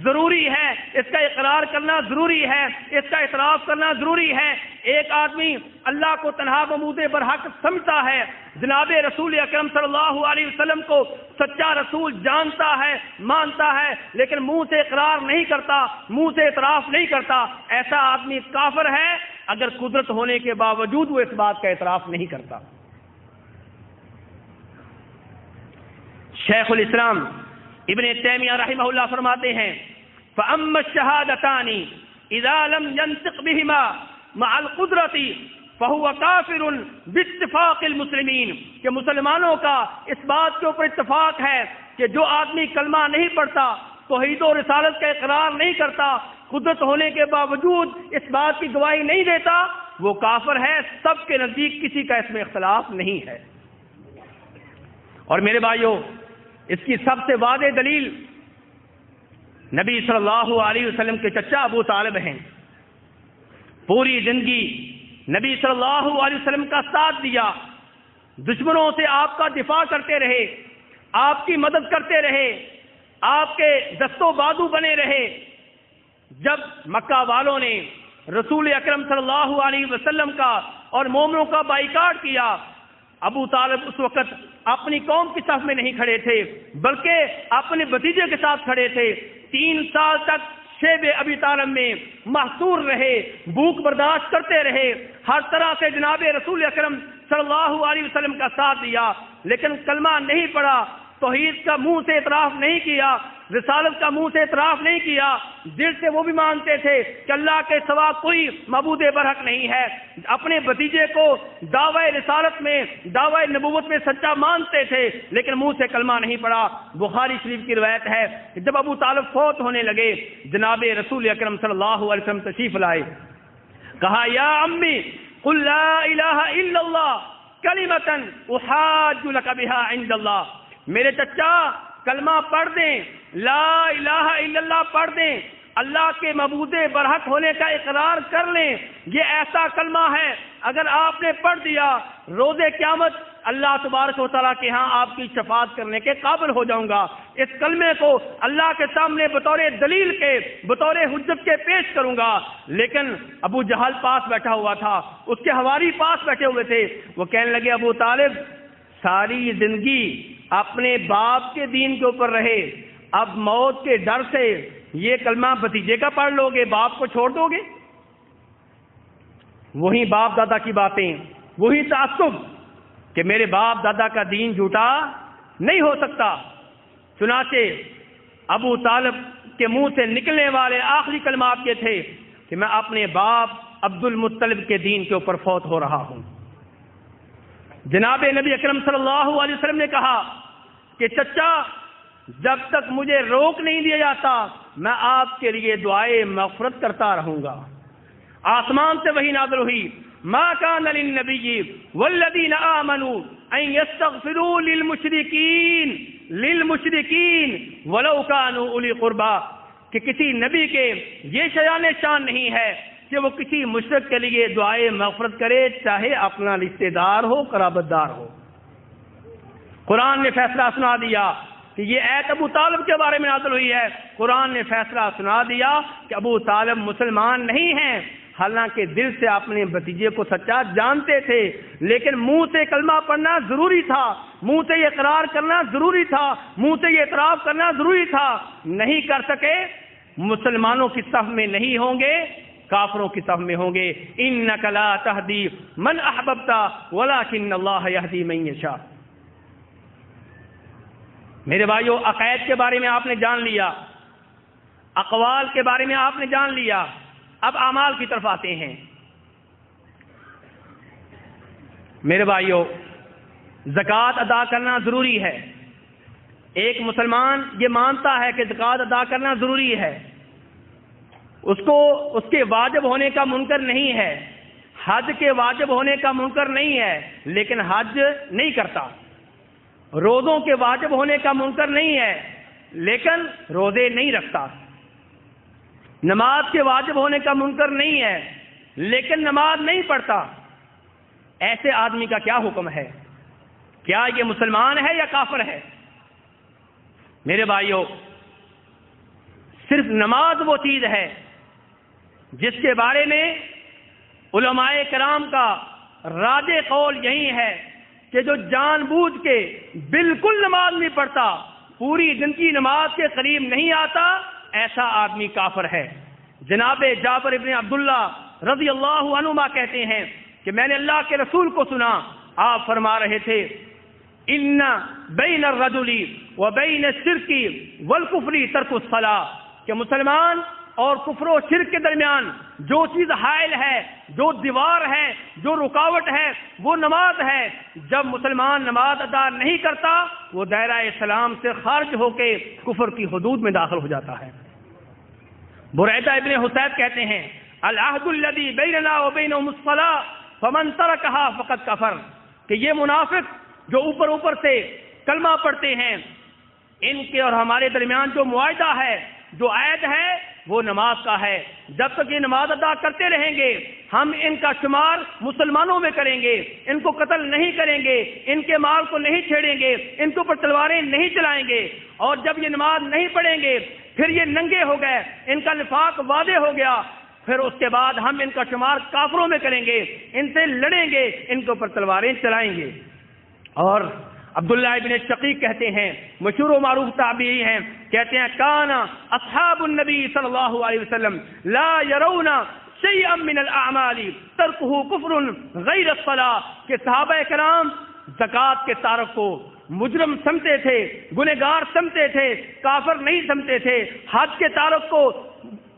ضروری ہے، اس کا اقرار کرنا ضروری ہے، اس کا اعتراف کرنا ضروری ہے۔ ایک آدمی اللہ کو تنہا معبود برحق سمجھتا ہے، جناب رسول اکرم صلی اللہ علیہ وسلم کو سچا رسول جانتا ہے، مانتا ہے، لیکن منہ سے اقرار نہیں کرتا، منہ سے اعتراف نہیں کرتا، ایسا آدمی کافر ہے اگر قدرت ہونے کے باوجود وہ اس بات کا اعتراف نہیں کرتا۔ شیخ الاسلام ابن تیمیہ رحمہ اللہ فرماتے ہیں فَأَمَّا الشَّهَادَتَانِ إِذَا لَمْ يَنْطِقْ بِهِمَا مَعَ الْقُدْرَةِ فَهُوَ كَافِرٌ بِاتِّفَاقِ الْمُسْلِمِينَ کہ مسلمانوں کا اس بات کے اوپر اتفاق ہے کہ جو آدمی کلمہ نہیں پڑھتا، توحید و رسالت کا اقرار نہیں کرتا، قدرت ہونے کے باوجود اس بات کی گواہی نہیں دیتا، وہ کافر ہے۔ سب کے نزدیک کسی کا اس میں اختلاف نہیں ہے۔ اور میرے بھائیوں اس کی سب سے واضح دلیل نبی صلی اللہ علیہ وسلم کے چچا ابو طالب ہیں۔ پوری زندگی نبی صلی اللہ علیہ وسلم کا ساتھ دیا، دشمنوں سے آپ کا دفاع کرتے رہے، آپ کی مدد کرتے رہے، آپ کے دست و بازو بنے رہے۔ جب مکہ والوں نے رسول اکرم صلی اللہ علیہ وسلم کا اور مومنوں کا بائیکاٹ کیا، ابو طالب اس وقت اپنی قوم کی صف میں نہیں کھڑے تھے بلکہ اپنے بھتیجے کے ساتھ کھڑے تھے۔ 3 سال تک شیب ابی طالب میں محصور رہے، بھوک برداشت کرتے رہے، ہر طرح سے جناب رسول اکرم صلی اللہ علیہ وسلم کا ساتھ دیا، لیکن کلمہ نہیں پڑھا، توحید کا منہ سے اعتراف نہیں کیا، رسالت کا منہ سے اعتراف نہیں کیا، دل سے وہ بھی مانتے تھے کہ اللہ کے سوا کوئی معبود برحق نہیں ہے، اپنے بھتیجے کو دعوی رسالت میں، دعوی نبوت میں سچا مانتے تھے لیکن منہ سے کلمہ نہیں پڑا۔ بخاری شریف کی روایت ہے کہ جب ابو طالب فوت ہونے لگے، جناب رسول اکرم صلی اللہ علیہ وسلم تشریف لائے، کہا یا امی قل لا الہ الا اللہ کلمۃ احاج لک بہا عند اللہ، میرے چچا کلمہ پڑھ دیں، لا الہ الا اللہ پڑھ دیں، اللہ کے معبود برحق ہونے کا اقرار کر لیں، یہ ایسا کلمہ ہے اگر آپ نے پڑھ دیا روز قیامت اللہ تبارک و تعالیٰ کے ہاں آپ کی شفاعت کرنے کے قابل ہو جاؤں گا۔ اس کلمے کو اللہ کے سامنے بطور دلیل کے، بطور حجت کے پیش کروں گا۔ لیکن ابو جہل پاس بیٹھا ہوا تھا، اس کے حواری پاس بیٹھے ہوئے تھے، وہ کہنے لگے ابو طالب ساری زندگی اپنے باپ کے دین کے اوپر رہے، اب موت کے ڈر سے یہ کلمہ بھتیجے کا پڑھ لو گے، باپ کو چھوڑ دو گے؟ وہی باپ دادا کی باتیں، وہی تعصب کہ میرے باپ دادا کا دین جھوٹا نہیں ہو سکتا۔ چنانچہ ابو طالب کے منہ سے نکلنے والے آخری کلمات یہ تھے کہ میں اپنے باپ عبد المطلب کے دین کے اوپر فوت ہو رہا ہوں۔ جناب نبی اکرم صلی اللہ علیہ وسلم نے کہا کہ چچا جب تک مجھے روک نہیں دیا جاتا میں آپ کے لیے دعائے مغفرت کرتا رہوں گا۔ آسمان سے وحی نازل ہوئی، ما کان للنبی والذین آمنوا ان یستغفروا للمشرکین ولو کانوا اولی قربا، کہ کسی نبی کے یہ شایان شان نہیں ہے کہ وہ کسی مشرک کے لیے دعائے مغفرت کرے، چاہے اپنا رشتہ دار ہو، قرابت دار ہو۔ قرآن نے فیصلہ سنا دیا کہ یہ آیت ابو طالب کے بارے میں نازل ہوئی ہے۔ قرآن نے فیصلہ سنا دیا کہ ابو طالب مسلمان نہیں ہیں، حالانکہ دل سے اپنے بھتیجے کو سچا جانتے تھے، لیکن منہ سے کلمہ پڑھنا ضروری تھا، منہ سے یہ اقرار کرنا ضروری تھا، منہ سے یہ اعتراف کرنا ضروری تھا۔ نہیں کر سکے، مسلمانوں کی صف میں نہیں ہوں گے، کافروں کی صف میں ہوں گے۔ انک لا تہدی من احببت ولکن اللہ یہدی من یشاء۔ میرے بھائیو، عقائد کے بارے میں آپ نے جان لیا، اقوال کے بارے میں آپ نے جان لیا، اب اعمال کی طرف آتے ہیں۔ میرے بھائیو، زکوٰۃ ادا کرنا ضروری ہے۔ ایک مسلمان یہ مانتا ہے کہ زکوٰۃ ادا کرنا ضروری ہے، اس کے واجب ہونے کا منکر نہیں ہے، حج کے واجب ہونے کا منکر نہیں ہے، لیکن حج نہیں کرتا۔ روزوں کے واجب ہونے کا منکر نہیں ہے، لیکن روزے نہیں رکھتا۔ نماز کے واجب ہونے کا منکر نہیں ہے، لیکن نماز نہیں پڑھتا۔ ایسے آدمی کا کیا حکم ہے؟ کیا یہ مسلمان ہے یا کافر ہے؟ میرے بھائیوں، صرف نماز وہ چیز ہے جس کے بارے میں علماء کرام کا راجح قول یہی ہے کہ جو جان بوجھ کے بالکل نماز نہیں پڑھتا، پوری دن کی نماز کے قریب نہیں آتا، ایسا آدمی کافر ہے۔ جناب جابر ابن عبداللہ رضی اللہ عنہما کہتے ہیں کہ میں نے اللہ کے رسول کو سنا، آپ فرما رہے تھے ان بین الرجل وبین الشرک والکفر ترک الصلاۃ، کہ مسلمان اور کفر و شرک کے درمیان جو چیز حائل ہے، جو دیوار ہے، جو رکاوٹ ہے، وہ نماز ہے۔ جب مسلمان نماز ادا نہیں کرتا، وہ دائرہ اسلام سے خارج ہو کے کفر کی حدود میں داخل ہو جاتا ہے۔ بریدہ ابن حسیب کہتے ہیں العہد الذی بیننا وبینہم الصلاۃ فمن ترکها فقد کفر، کہ یہ منافق جو اوپر سے کلمہ پڑھتے ہیں، ان کے اور ہمارے درمیان جو معاہدہ ہے، جو عہد ہے، وہ نماز کا ہے۔ جب تک یہ نماز ادا کرتے رہیں گے، ہم ان کا شمار مسلمانوں میں کریں گے، ان کو قتل نہیں کریں گے، ان کے مال کو نہیں چھیڑیں گے، ان کے اوپر تلواریں نہیں چلائیں گے۔ اور جب یہ نماز نہیں پڑھیں گے، پھر یہ ننگے ہو گئے، ان کا نفاق واضح ہو گیا، پھر اس کے بعد ہم ان کا شمار کافروں میں کریں گے، ان سے لڑیں گے، ان کے اوپر تلواریں چلائیں گے۔ اور عبداللہ ابن شقیق کہتے ہیں، مشہور و معروف تابعی ہیں، کہتے ہیں کانا اصحاب النبی صلی اللہ علیہ وسلم لا یرون شیئا من الاعمال ترکہ کفر غیر الصلاۃ، کہ صحابہ کرام زکوٰۃ کے تارک کو مجرم سمجھتے تھے، گنہگار سمجھتے تھے، کافر نہیں سمجھتے تھے۔ حج کے تارک کو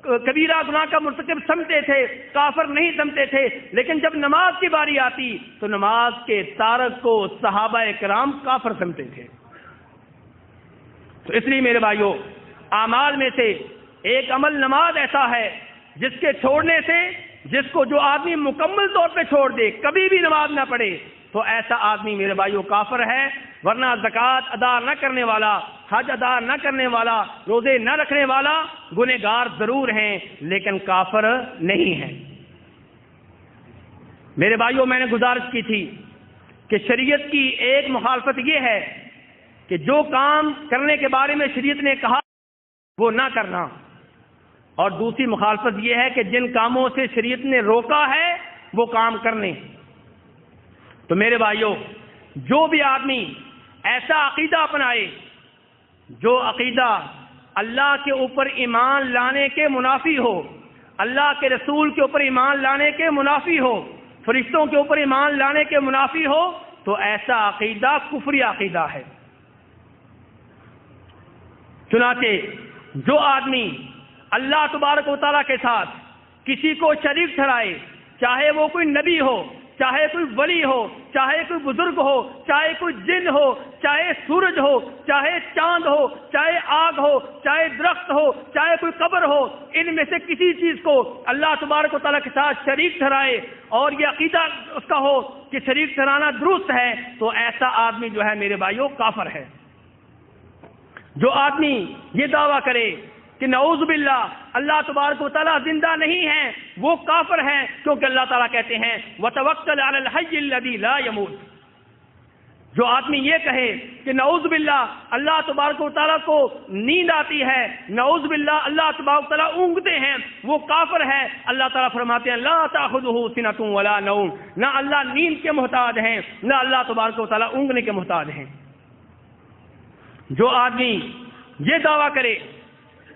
کبیرہ گناہ کا مرتکب سمجھتے تھے، کافر نہیں سمجھتے تھے، لیکن جب نماز کی باری آتی تو نماز کے تارک کو صحابہ کرام کافر سمجھتے تھے۔ تو اس لیے میرے بھائیوں، اعمال میں سے ایک عمل نماز ایسا ہے جس کے چھوڑنے سے، جس کو جو آدمی مکمل طور پہ چھوڑ دے، کبھی بھی نماز نہ پڑھے، تو ایسا آدمی میرے بھائیوں کافر ہے۔ ورنہ زکوٰۃ ادا نہ کرنے والا، حج ادا نہ کرنے والا، روزے نہ رکھنے والا گنہگار ضرور ہیں، لیکن کافر نہیں ہیں۔ میرے بھائیوں، میں نے گزارش کی تھی کہ شریعت کی ایک مخالفت یہ ہے کہ جو کام کرنے کے بارے میں شریعت نے کہا وہ نہ کرنا، اور دوسری مخالفت یہ ہے کہ جن کاموں سے شریعت نے روکا ہے وہ کام کرنے۔ تو میرے بھائیوں، جو بھی آدمی ایسا عقیدہ اپنائے جو عقیدہ اللہ کے اوپر ایمان لانے کے منافی ہو، اللہ کے رسول کے اوپر ایمان لانے کے منافی ہو، فرشتوں کے اوپر ایمان لانے کے منافی ہو، تو ایسا عقیدہ کفری عقیدہ ہے۔ چنانچہ جو آدمی اللہ تبارک و تعالیٰ کے ساتھ کسی کو شریک ٹھہرائے، چاہے وہ کوئی نبی ہو، چاہے کوئی ولی ہو، چاہے کوئی بزرگ ہو، چاہے کوئی جن ہو، چاہے سورج ہو، چاہے چاند ہو، چاہے آگ ہو، چاہے درخت ہو، چاہے کوئی قبر ہو، ان میں سے کسی چیز کو اللہ تبارک و تعالیٰ کے ساتھ شریک ٹھہرائے اور یہ عقیدہ اس کا ہو کہ شریک ٹھہرانا درست ہے، تو ایسا آدمی جو ہے میرے بھائیوں کافر ہے۔ جو آدمی یہ دعویٰ کرے کہ نعوذ باللہ اللہ تبارک و تعالیٰ زندہ نہیں ہے، وہ کافر ہے، کیونکہ اللہ تعالیٰ کہتے ہیں وَتَوَكَّلْ عَلَى الْحَيِّ الَّذِي لَا يَمُوتُ۔ جو آدمی یہ کہے کہ نعوذ باللہ اللہ تبارک و تعالیٰ کو نیند آتی ہے، نعوذ باللہ اللہ تبارک و تعالیٰ اونگتے ہیں، وہ کافر ہے۔ اللہ تعالیٰ فرماتے ہیں لا تأخذہ سنۃ ولا نوم، نہ اللہ نیند کے محتاج ہیں، نہ اللہ تبارک و تعالیٰ اونگنے کے محتاج ہیں۔ جو آدمی یہ دعویٰ کرے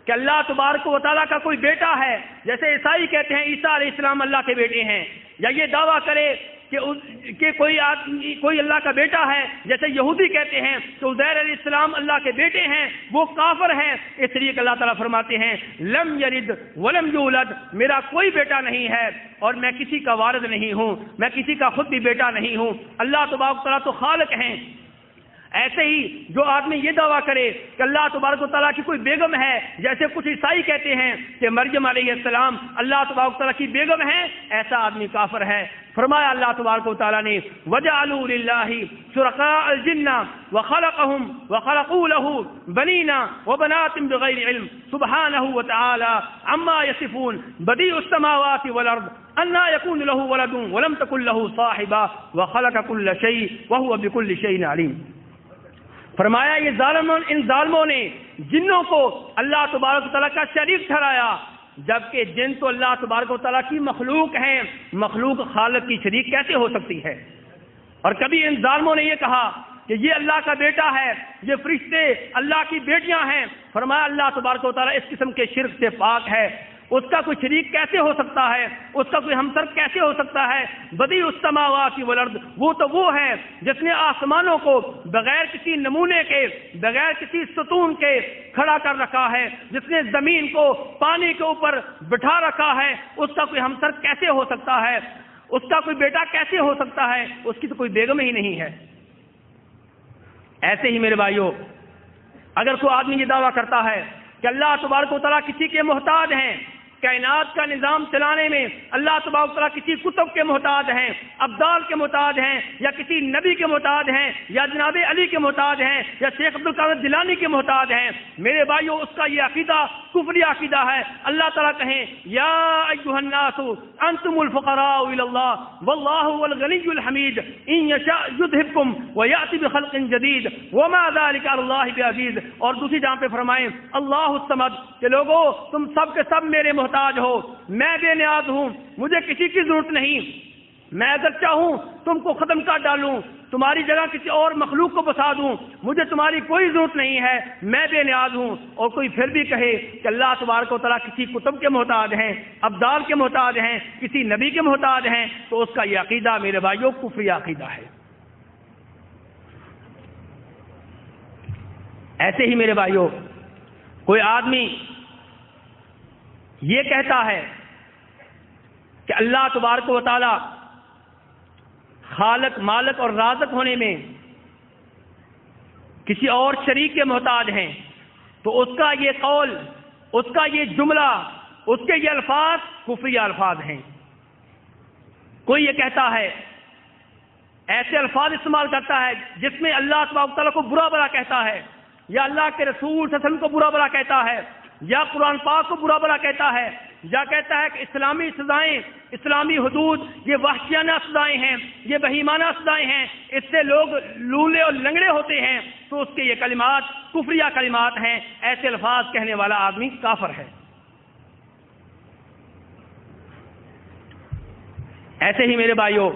کہ اللہ تبارک و تعالیٰ کا کوئی بیٹا ہے، جیسے عیسائی کہتے ہیں عیسیٰ علیہ السلام اللہ کے بیٹے ہیں، یا یہ دعویٰ کرے کہ کوئی اللہ کا بیٹا ہے، جیسے یہودی کہتے ہیں کہ عزیر علیہ السلام اللہ کے بیٹے ہیں، وہ کافر ہیں۔ اس لیے کہ اللہ تعالیٰ فرماتے ہیں لم یلد ولم یولد، میرا کوئی بیٹا نہیں ہے اور میں کسی کا وارث نہیں ہوں، میں کسی کا خود بھی بیٹا نہیں ہوں، اللہ تبارک و تعالیٰ تو خالق ہیں۔ ایسے ہی جو آدمی یہ دعویٰ کرے کہ اللہ تبارک و تعالیٰ کی کوئی بیگم ہے، جیسے کچھ عیسائی کہتے ہیں کہ مریم علیہ السلام اللہ تبارک و تعالیٰ کی بیگم ہے، ایسا آدمی کافر ہے۔ فرمایا اللہ تبارک و تعالیٰ نے وَجَعَلُوا لِلَّهِ شُرَكَاءَ الْجِنَّ وَخَلَقَهُمْ وَخَلَقُوا لَهُ بَنِينَ وَبَنَاتٍ بِغَيْرِ عِلْمٍ سُبْحَانَهُ وَتَعَالَى عَمَّا يَصِفُونَ بَدِيعُ السَّمَاوَاتِ وَالْأَرْضِ أَنَّىٰ يَكُونُ لَهُ وَلَدٌ وَلَمْ تَكُن لَهُ صَاحِبَةٌ وَخَلَقَ كُلَّ شَيْءٍ وَهُوَ بِكُلِّ شَيْءٍ عَلِيمٌ۔ فرمایا یہ ان ظالموں نے جنوں کو اللہ تبارک و تعالیٰ کا شریک ٹھہرایا، جبکہ جن تو اللہ تبارک و تعالیٰ کی مخلوق ہیں، مخلوق خالق کی شریک کیسے ہو سکتی ہے؟ اور کبھی ان ظالموں نے یہ کہا کہ یہ اللہ کا بیٹا ہے، یہ فرشتے اللہ کی بیٹیاں ہیں۔ فرمایا اللہ تبارک و تعالیٰ اس قسم کے شرک سے پاک ہے، اس کا کوئی شریک کیسے ہو سکتا ہے، اس کا کوئی ہمسر کیسے ہو سکتا ہے؟ بدیع السماوات والارض، وہ تو وہ ہے جس نے آسمانوں کو بغیر کسی نمونے کے، بغیر کسی ستون کے کھڑا کر رکھا ہے، جس نے زمین کو پانی کے اوپر بٹھا رکھا ہے، اس کا کوئی ہمسر کیسے ہو سکتا ہے؟ اس کا کوئی بیٹا کیسے ہو سکتا ہے؟ اس کی تو کوئی بیگم ہی نہیں ہے۔ ایسے ہی میرے بھائیوں، اگر کوئی آدمی یہ دعویٰ کرتا ہے کہ اللہ تبارک و تعالیٰ کسی کے محتاج ہیں، کائنات کا نظام چلانے میں اللہ تبارک و تعالیٰ کسی کتب کے محتاج ہیں، ابدال کے محتاج ہیں، یا کسی نبی کے محتاج ہیں، یا جناب علی کے محتاج ہیں، یا شیخ عبدالقادر جیلانی کے محتاج ہیں، میرے بھائیوں اس کا یہ عقیدہ کفری عقیدہ ہے۔ اللہ تعالیٰ کہیں یا ایھا الناس انتم الفقراء الی اللہ واللہ هو الغنی الحمید ان یشاء یذھبکم ویأتی بخلق جدید وما ذلک علی اللہ بعزیز۔ اور دوسری جہاں پہ فرمائیں اللہ الصمد، کہ لوگوں تم سب کے سب میرے محتاج ہو، میں بے نیاز ہوں، مجھے کسی کی ضرورت نہیں، میں اگر چاہوں تم کو ختم کر ڈالوں، تمہاری جگہ کسی اور مخلوق کو بسا دوں، مجھے تمہاری کوئی ضرورت نہیں ہے، میں بے نیاز ہوں۔ اور کوئی پھر بھی کہے کہ اللہ تبارک و تعالیٰ کسی کتب کے محتاج ہیں، ابدال کے محتاج ہیں، کسی نبی کے محتاج ہیں، تو اس کا یہ عقیدہ میرے بھائیوں کفری عقیدہ ہے۔ ایسے ہی میرے بھائیوں کوئی آدمی یہ کہتا ہے کہ اللہ تبارک و تعالی خالق، مالک اور رازق ہونے میں کسی اور شریک کے محتاج ہیں، تو اس کا یہ قول، اس کا یہ جملہ، اس کے یہ الفاظ کفری الفاظ ہیں۔ کوئی یہ کہتا ہے، ایسے الفاظ استعمال کرتا ہے جس میں اللہ تبارک و تعالیٰ کو برا بھلا کہتا ہے، یا اللہ کے رسول صلی اللہ علیہ وسلم کو برا بھلا کہتا ہے، یا قرآن پاک کو برا بھلا کہتا ہے، یا کہتا ہے کہ اسلامی سزائیں، اسلامی حدود یہ وحشیانہ سزائیں ہیں، یہ بہیمانہ سزائیں ہیں، اس سے لوگ لولے اور لنگڑے ہوتے ہیں، تو اس کے یہ کلمات کفریہ کلمات ہیں، ایسے الفاظ کہنے والا آدمی کافر ہے۔ ایسے ہی میرے بھائیوں،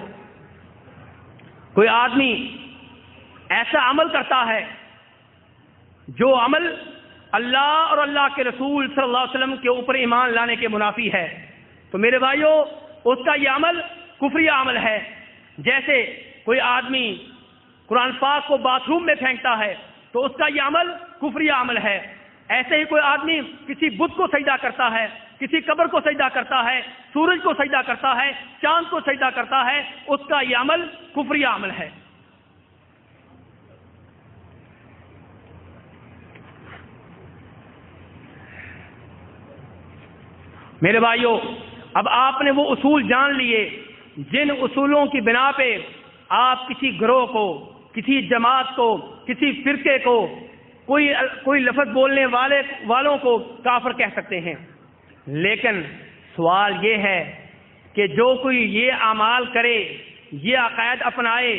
کوئی آدمی ایسا عمل کرتا ہے جو عمل اللہ اور اللہ کے رسول صلی اللہ علیہ وسلم کے اوپر ایمان لانے کے منافی ہے، تو میرے بھائیوں اس کا یہ عمل کفریہ عمل ہے۔ جیسے کوئی آدمی قرآن پاک کو باتھ روم میں پھینکتا ہے تو اس کا یہ عمل کفریہ عمل ہے۔ ایسے ہی کوئی آدمی کسی بت کو سجدہ کرتا ہے، کسی قبر کو سجدہ کرتا ہے، سورج کو سجدہ کرتا ہے، چاند کو سجدہ کرتا ہے، اس کا یہ عمل کفریہ عمل ہے۔ میرے بھائیوں، اب آپ نے وہ اصول جان لیے جن اصولوں کی بنا پہ آپ کسی گروہ کو، کسی جماعت کو، کسی فرقے کو، کوئی لفظ بولنے والوں کو کافر کہہ سکتے ہیں۔ لیکن سوال یہ ہے کہ جو کوئی یہ اعمال کرے، یہ عقائد اپنائے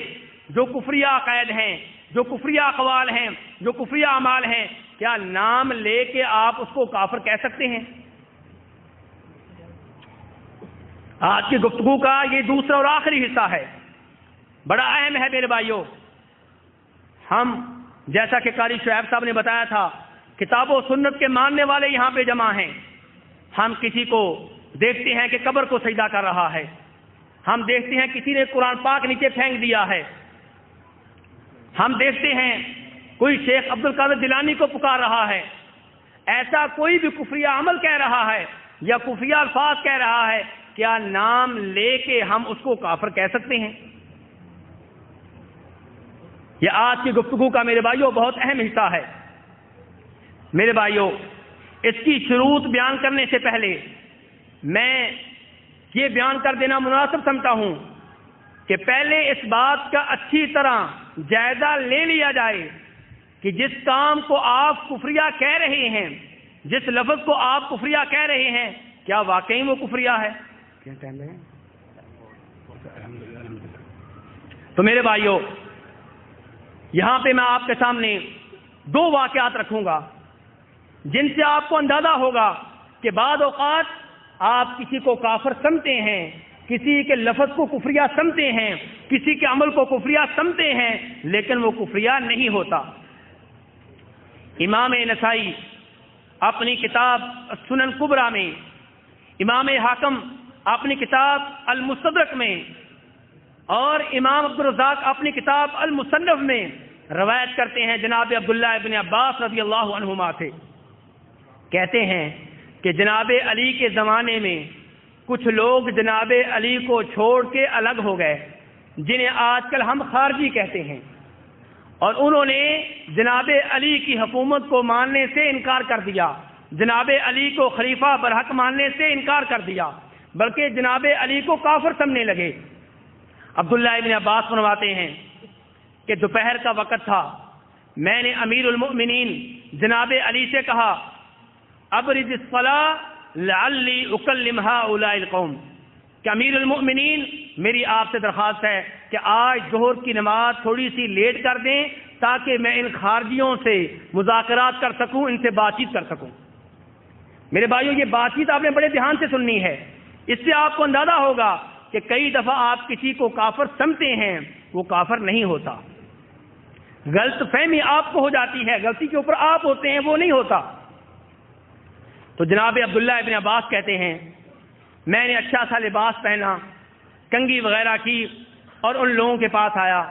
جو کفریہ عقائد ہیں، جو کفریہ اقوال ہیں، جو کفریہ اعمال ہیں، کیا نام لے کے آپ اس کو کافر کہہ سکتے ہیں؟ آج کی گفتگو کا یہ دوسرا اور آخری حصہ ہے، بڑا اہم ہے میرے بھائیوں۔ ہم جیسا کہ قاری شعیب صاحب نے بتایا تھا، کتاب و سنت کے ماننے والے یہاں پہ جمع ہیں۔ ہم کسی کو دیکھتے ہیں کہ قبر کو سجدہ کر رہا ہے، ہم دیکھتے ہیں کسی نے قرآن پاک نیچے پھینک دیا ہے، ہم دیکھتے ہیں کوئی شیخ عبد القادر جیلانی کو پکار رہا ہے۔ ایسا کوئی بھی کفریہ عمل کہہ رہا ہے یا کفریہ الفاظ کہہ رہا ہے، کیا نام لے کے ہم اس کو کافر کہہ سکتے ہیں؟ یہ آج کی گفتگو کا میرے بھائیوں بہت اہم حصہ ہے۔ میرے بھائیوں، اس کی شروط بیان کرنے سے پہلے میں یہ بیان کر دینا مناسب سمجھتا ہوں کہ پہلے اس بات کا اچھی طرح جائزہ لے لیا جائے کہ جس کام کو آپ کفریہ کہہ رہے ہیں، جس لفظ کو آپ کفریہ کہہ رہے ہیں، کیا واقعی وہ کفریہ ہے؟ تو میرے بھائیوں، یہاں پہ میں آپ کے سامنے دو واقعات رکھوں گا جن سے آپ کو اندازہ ہوگا کہ بعض اوقات آپ کسی کو کافر سمجھتے ہیں، کسی کے لفظ کو کفریہ سمجھتے ہیں، کسی کے عمل کو کفریہ سمجھتے ہیں، لیکن وہ کفریہ نہیں ہوتا۔ امام نسائی اپنی کتاب سنن کبریٰ میں، امام حاکم اپنی کتاب المستدرک میں، اور امام عبدالرزاق اپنی کتاب المصنف میں روایت کرتے ہیں جناب عبداللہ ابن عباس رضی اللہ عنہما سے، کہتے ہیں کہ جناب علی کے زمانے میں کچھ لوگ جناب علی کو چھوڑ کے الگ ہو گئے، جنہیں آج کل ہم خارجی کہتے ہیں، اور انہوں نے جناب علی کی حکومت کو ماننے سے انکار کر دیا، جناب علی کو خلیفہ برحق ماننے سے انکار کر دیا، بلکہ جناب علی کو کافر سمجھنے لگے۔ عبداللہ ابن عباس فرماتے ہیں کہ دوپہر کا وقت تھا، میں نے امیر المؤمنین جناب علی سے کہا، ابرز الصلاۃ لعلی اکلم ہؤلاء القوم، کہ امیر المؤمنین میری آپ سے درخواست ہے کہ آج ظہر کی نماز تھوڑی سی لیٹ کر دیں تاکہ میں ان خارجیوں سے مذاکرات کر سکوں، ان سے بات چیت کر سکوں۔ میرے بھائیوں، یہ بات چیت آپ نے بڑے دھیان سے سننی ہے، اس سے آپ کو اندازہ ہوگا کہ کئی دفعہ آپ کسی کو کافر سمجھتے ہیں، وہ کافر نہیں ہوتا، غلط فہمی آپ کو ہو جاتی ہے، غلطی کے اوپر آپ ہوتے ہیں، وہ نہیں ہوتا۔ تو جناب عبداللہ ابن عباس کہتے ہیں، میں نے اچھا سا لباس پہنا، کنگھی وغیرہ کی، اور ان لوگوں کے پاس آیا۔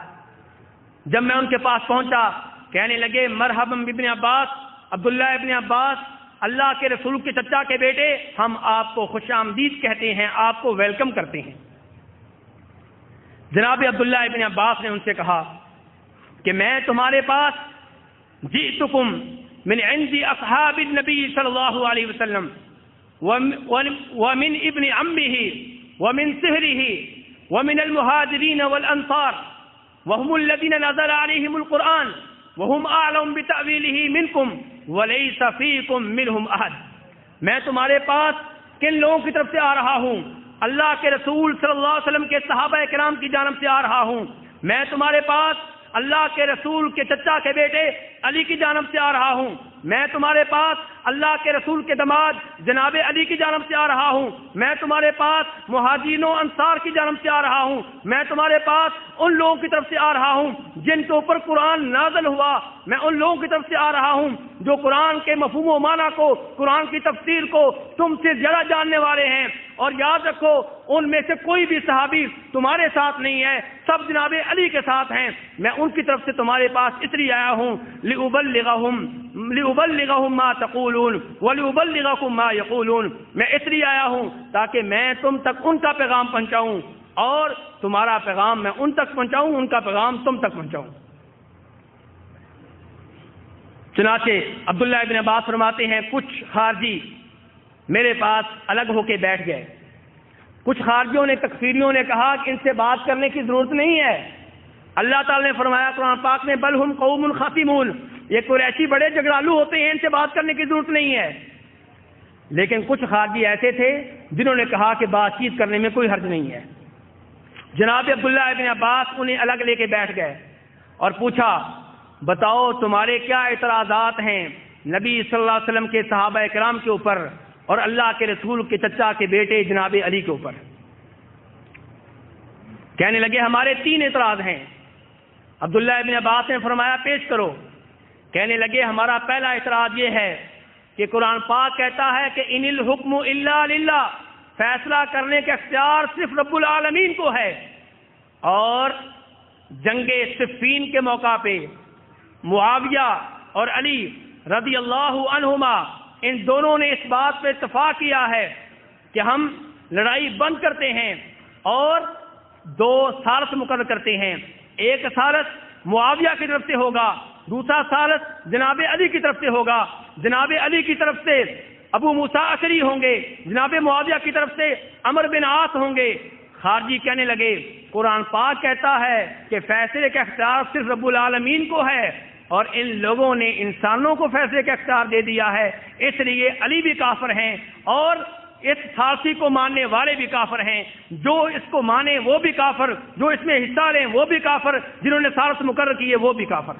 جب میں ان کے پاس پہنچا، کہنے لگے، مرحبا ابن عباس، عبداللہ ابن عباس، اللہ کے رسول کے چچا کے بیٹے، ہم آپ کو خوش آمدید کہتے ہیں، آپ کو ویلکم کرتے ہیں۔ جناب عبداللہ ابن عباس نے ان سے کہا کہ میں تمہارے پاس جئتکم من عند اصحاب النبی صلی اللہ علیہ وسلم ومن ابن عمه ومن صهره ومن المهاجرين والانصار وهم الذين نزل عليهم القرآن وهم اعلم بتأويله منكم وليس فيكم منهم احد۔ میں تمہارے پاس کن لوگوں کی طرف سے آ رہا ہوں؟ اللہ کے رسول صلی اللہ علیہ وسلم کے صحابہ کرام کی جانب سے آ رہا ہوں۔ میں تمہارے پاس اللہ کے رسول کے چچا کے بیٹے علی کی جانب سے آ رہا ہوں۔ میں تمہارے پاس اللہ کے رسول کے داماد جناب علی کی جانب سے آ رہا ہوں۔ میں تمہارے پاس مہاجرین و انصار کی جانب سے آ رہا ہوں۔ میں تمہارے پاس ان لوگوں کی طرف سے آ رہا ہوں جن کے اوپر قرآن نازل ہوا۔ میں ان لوگوں کی طرف سے آ رہا ہوں جو قرآن کے مفہوم و معنی کو، قرآن کی تفسیر کو تم سے زیادہ جاننے والے ہیں۔ اور یاد رکھو، ان میں سے کوئی بھی صحابی تمہارے ساتھ نہیں ہے، سب جناب علی کے ساتھ ہیں۔ میں ان کی طرف سے تمہارے پاس اس لیے آیا ہوں لِأُبَلِّغَهُمْ مَا تَقُولُونَ وَلِأُبَلِّغَكُمْ مَا يَقُولُونَ۔ میں اس لیے آیا ہوں تاکہ میں تم تک ان کا پیغام پہنچاؤں اور تمہارا پیغام میں ان تک پہنچاؤں، ان کا پیغام تم تک پہنچاؤں۔ چنانچہ عبداللہ ابن عباس فرماتے ہیں کچھ خارجی میرے پاس الگ ہو کے بیٹھ گئے۔ کچھ خارجیوں نے، تکفیریوں نے کہا کہ ان سے بات کرنے کی ضرورت نہیں ہے۔ اللہ تعالی نے فرمایا قرآن پاک میں بل ہم قوم خصمون، یہ قریشی بڑے جھگڑالو ہوتے ہیں، ان سے بات کرنے کی ضرورت نہیں ہے۔ لیکن کچھ خارجی ایسے تھے جنہوں نے کہا کہ بات چیت کرنے میں کوئی حرج نہیں ہے۔ جناب عبداللہ ابن عباس انہیں الگ لے کے بیٹھ گئے اور پوچھا بتاؤ تمہارے کیا اعتراضات ہیں نبی صلی اللہ علیہ وسلم کے صحابہ کرام کے اوپر اور اللہ کے رسول کے چچا کے بیٹے جناب علی کے اوپر؟ کہنے لگے ہمارے 3 اعتراض ہیں۔ عبداللہ ابن عباس نے فرمایا پیش کرو۔ کہنے لگے ہمارا پہلا اعتراض یہ ہے کہ قرآن پاک کہتا ہے کہ ان الحکم الا للہ، فیصلہ کرنے کا اختیار صرف رب العالمین کو ہے۔ اور جنگ صفین کے موقع پہ معاویہ اور علی رضی اللہ عنہما ان دونوں نے اس بات پہ اتفاق کیا ہے کہ ہم لڑائی بند کرتے ہیں اور 2 ثالث مقرر کرتے ہیں۔ ایک ثالث معاویہ کی طرف سے ہوگا، دوسرا ثالث جناب علی کی طرف سے ہوگا۔ جناب علی کی طرف سے ابو موسیٰ اشعری ہوں گے، جناب معاویہ کی طرف سے عمرو بن عاص ہوں گے۔ خارجی کہنے لگے قرآن پاک کہتا ہے کہ فیصلے کا اختیار صرف رب العالمین کو ہے اور ان لوگوں نے انسانوں کو فیصلے کا اختیار دے دیا ہے، اس لیے علی بھی کافر ہیں اور اس ثالثی کو ماننے والے بھی کافر ہیں۔ جو اس کو مانے وہ بھی کافر، جو اس میں حصہ لیں وہ بھی کافر، جنہوں نے ثالث مقرر کیے وہ بھی کافر۔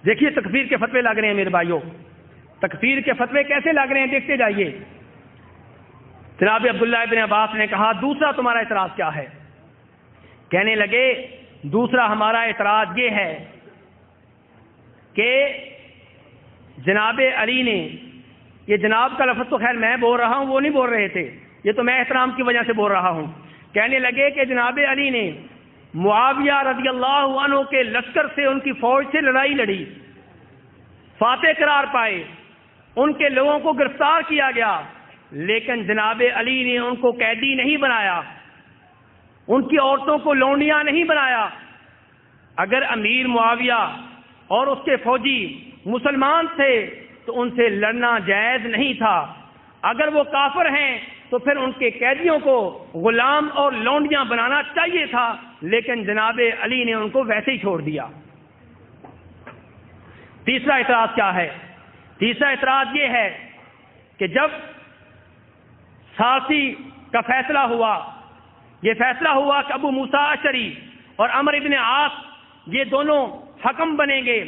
دیکھیے تکفیر کے فتوے لگ رہے ہیں میرے بھائیوں، تکفیر کے فتوے کیسے لگ رہے ہیں دیکھتے جائیے۔ جناب عبداللہ ابن عباس نے کہا دوسرا تمہارا اعتراض کیا ہے؟ کہنے لگے دوسرا ہمارا اعتراض یہ ہے کہ جناب علی نے، یہ جناب کا لفظ تو خیر میں بول رہا ہوں، وہ نہیں بول رہے تھے، یہ تو میں احترام کی وجہ سے بول رہا ہوں۔ کہنے لگے کہ جناب علی نے معاویہ رضی اللہ عنہ کے لشکر سے، ان کی فوج سے لڑائی لڑی، فاتح قرار پائے، ان کے لوگوں کو گرفتار کیا گیا، لیکن جناب علی نے ان کو قیدی نہیں بنایا، ان کی عورتوں کو لونڈیاں نہیں بنایا۔ اگر امیر معاویہ اور اس کے فوجی مسلمان تھے تو ان سے لڑنا جائز نہیں تھا، اگر وہ کافر ہیں تو پھر ان کے قیدیوں کو غلام اور لونڈیاں بنانا چاہیے تھا، لیکن جناب علی نے ان کو ویسے ہی چھوڑ دیا۔ تیسرا اعتراض کیا ہے؟ تیسرا اعتراض یہ ہے کہ جب ثالثی کا فیصلہ ہوا، یہ فیصلہ ہوا کہ ابو موسیٰ اشعری اور عمرو بن عاص یہ دونوں حکم بنیں گے،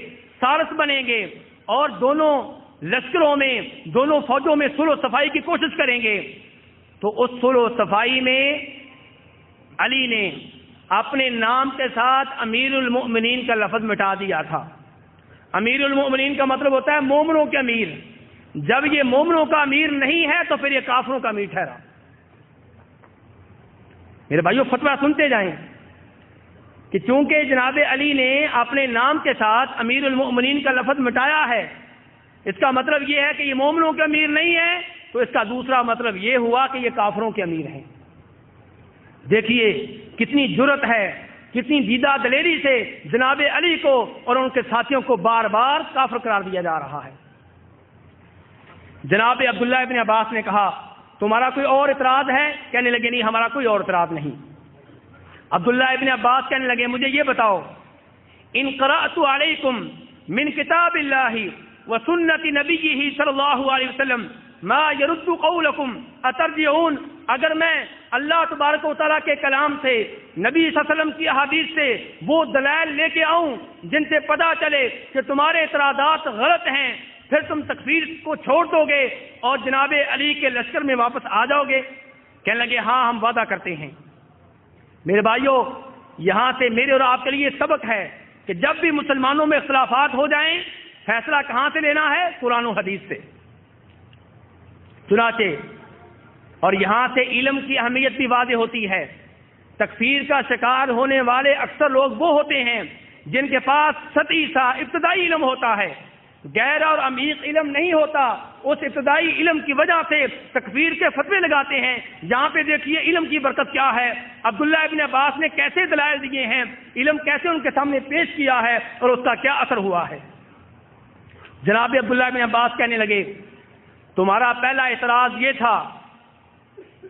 ثالث بنیں گے اور دونوں لشکروں میں، دونوں فوجوں میں صلح و صفائی کی کوشش کریں گے، تو اس صلح و صفائی میں علی نے اپنے نام کے ساتھ امیر المؤمنین کا لفظ مٹا دیا تھا۔ امیر المؤمنین کا مطلب ہوتا ہے مومنوں کے امیر۔ جب یہ مومنوں کا امیر نہیں ہے تو پھر یہ کافروں کا امیر ٹھہرا۔ میرے بھائیوں فتویٰ سنتے جائیں کہ چونکہ جناب علی نے اپنے نام کے ساتھ امیر المؤمنین کا لفظ مٹایا ہے، اس کا مطلب یہ ہے کہ یہ مومنوں کے امیر نہیں ہے، تو اس کا دوسرا مطلب یہ ہوا کہ یہ کافروں کے امیر ہیں۔ دیکھیے کتنی جرت ہے، کتنی دیدہ دلیری سے جناب علی کو اور ان کے ساتھیوں کو بار بار کافر قرار دیا جا رہا ہے۔ جناب عبداللہ ابن عباس نے کہا تمہارا کوئی اور اعتراض ہے؟ کہنے لگے نہیں ہمارا کوئی اور اعتراض نہیں۔ عبداللہ ابن عباس کہنے لگے مجھے یہ بتاؤ، ان قرأت علیکم من کتاب اللہ و سنت نبیہ صلی اللہ علیہ وسلم ما يرد قولكم اترجعون، اگر میں اللہ تبارک و تعالیٰ کے کلام سے، نبی صلی اللہ علیہ وسلم کی احادیث سے وہ دلائل لے کے آؤں جن سے پتہ چلے کہ تمہارے اعتراضات غلط ہیں، پھر تم تکفیر کو چھوڑ دو گے اور جناب علی کے لشکر میں واپس آ جاؤ گے؟ کہنے لگے ہاں ہم وعدہ کرتے ہیں۔ میرے بھائیوں، یہاں سے میرے اور آپ کے لیے سبق ہے کہ جب بھی مسلمانوں میں اختلافات ہو جائیں، فیصلہ کہاں سے لینا ہے؟ قرآن و حدیث سے۔ چنانچہ اور یہاں سے علم کی اہمیت بھی واضح ہوتی ہے۔ تکفیر کا شکار ہونے والے اکثر لوگ وہ ہوتے ہیں جن کے پاس سطحی سا ابتدائی علم ہوتا ہے، گہرا اور عمیق علم نہیں ہوتا۔ اس ابتدائی علم کی وجہ سے تکفیر کے فتوے لگاتے ہیں۔ یہاں پہ دیکھیے علم کی برکت کیا ہے، عبداللہ ابن عباس نے کیسے دلائل دیے ہیں، علم کیسے ان کے سامنے پیش کیا ہے اور اس کا کیا اثر ہوا ہے۔ جناب عبداللہ ابن عباس کہنے لگے تمہارا پہلا اعتراض یہ تھا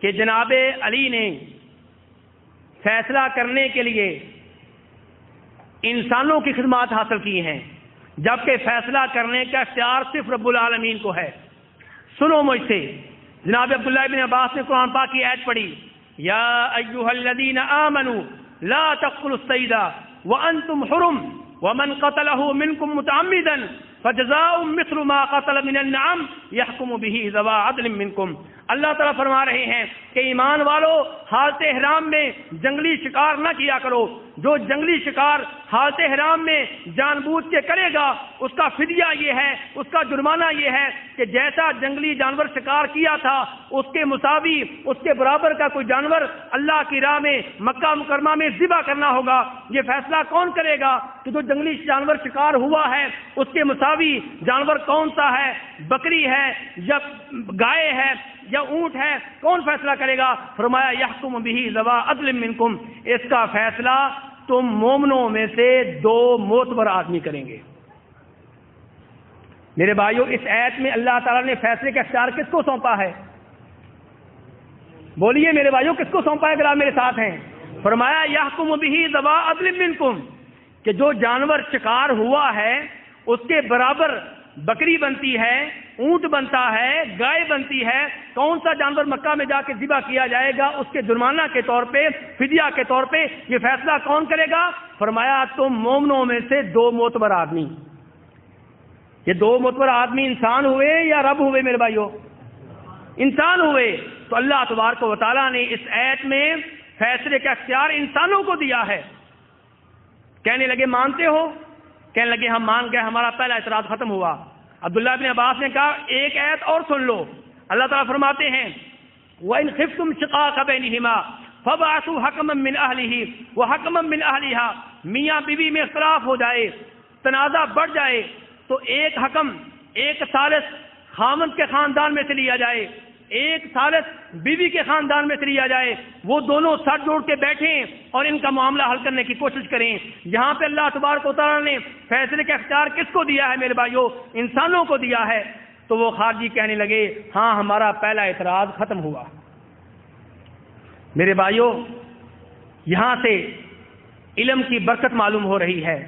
کہ جناب علی نے فیصلہ کرنے کے لیے انسانوں کی خدمات حاصل کی ہیں، جبکہ فیصلہ کرنے کا اختیار صرف رب العالمین کو ہے۔ سنو مجھ سے، جناب عبداللہ ابن عباس نے قرآن پاک کی آیت پڑھی، یا ایھا الذین آمنوا لا تقتلوا الصید وانتم حرم ومن قتله منکم متعمدا فجزاء مثل ما قتل من النعم يحكم به ذوى عدل منکم۔ اللہ تعالیٰ فرما رہے ہیں کہ ایمان والو، حالت احرام میں جنگلی شکار نہ کیا کرو۔ جو جنگلی شکار حالت احرام میں جان بوجھ کے کرے گا، اس کا فدیہ یہ ہے، اس کا جرمانہ یہ ہے کہ جیسا جنگلی جانور شکار کیا تھا اس کے مساوی، اس کے برابر کا کوئی جانور اللہ کی راہ میں مکہ مکرمہ میں ذبح کرنا ہوگا۔ یہ فیصلہ کون کرے گا کہ جو جنگلی جانور شکار ہوا ہے اس کے مساوی جانور کون سا ہے، بکری ہے یا گائے ہے یا اونٹ ہے؟ کون فیصلہ کرے گا؟ فرمایا یحکم بہ ذوی عدل منکم، اس کا فیصلہ تم مومنوں میں سے 2 معتبر آدمی کریں گے۔ میرے بھائیوں، اس آیت میں اللہ تعالیٰ نے فیصلے کا اختیار کس کو سونپا ہے؟ بولیے میرے بھائیوں، کس کو سونپا ہے اگر آپ میرے ساتھ ہیں؟ فرمایا یحکم بہ ذوی عدل منکم، کہ جو جانور شکار ہوا ہے اس کے برابر بکری بنتی ہے، اونٹ بنتا ہے، گائے بنتی ہے، کون سا جانور مکہ میں جا کے ذبح کیا جائے گا، اس کے جرمانہ کے طور پہ، فدیہ کے طور پہ یہ فیصلہ کون کرے گا؟ فرمایا تم مومنوں میں سے 2 معتبر آدمی۔ یہ 2 معتبر آدمی انسان ہوئے یا رب ہوئے؟ میرے بھائیوں انسان ہوئے۔ تو اللہ تبارک و تعالیٰ نے اس آیت میں فیصلے کا اختیار انسانوں کو دیا ہے۔ کہنے لگے مانتے ہو؟ کہنے لگے ہم مان گئے، ہمارا پہلا اعتراض ختم ہوا۔ عبداللہ ابن عباس نے کہا ایک آیت اور سن لو۔ اللہ تعالیٰ فرماتے ہیں وَإِنْ خِفْتُمْ شِقَاقَ بَيْنِهِمَا فَابْعَثُوا حَكَمًا مِّنْ أَهْلِهِ وَحَكَمًا مِّنْ أَهْلِهَا، میاں بیوی میں اختلاف ہو جائے، تنازع بڑھ جائے تو ایک حکم، ایک ثالث خامند کے خاندان میں سے لیا جائے، ایک ثالث بیوی کے خاندان میں سے لیا جائے، وہ دونوں سر جوڑ کے بیٹھیں اور ان کا معاملہ حل کرنے کی کوشش کریں۔ یہاں پہ اللہ تبارک و تعالیٰ نے فیصلے کا اختیار کس کو دیا ہے میرے بھائیوں؟ انسانوں کو دیا ہے۔ تو وہ خارجی کہنے لگے ہاں ہمارا پہلا اعتراض ختم ہوا۔ میرے بھائیوں، یہاں سے علم کی برکت معلوم ہو رہی ہے،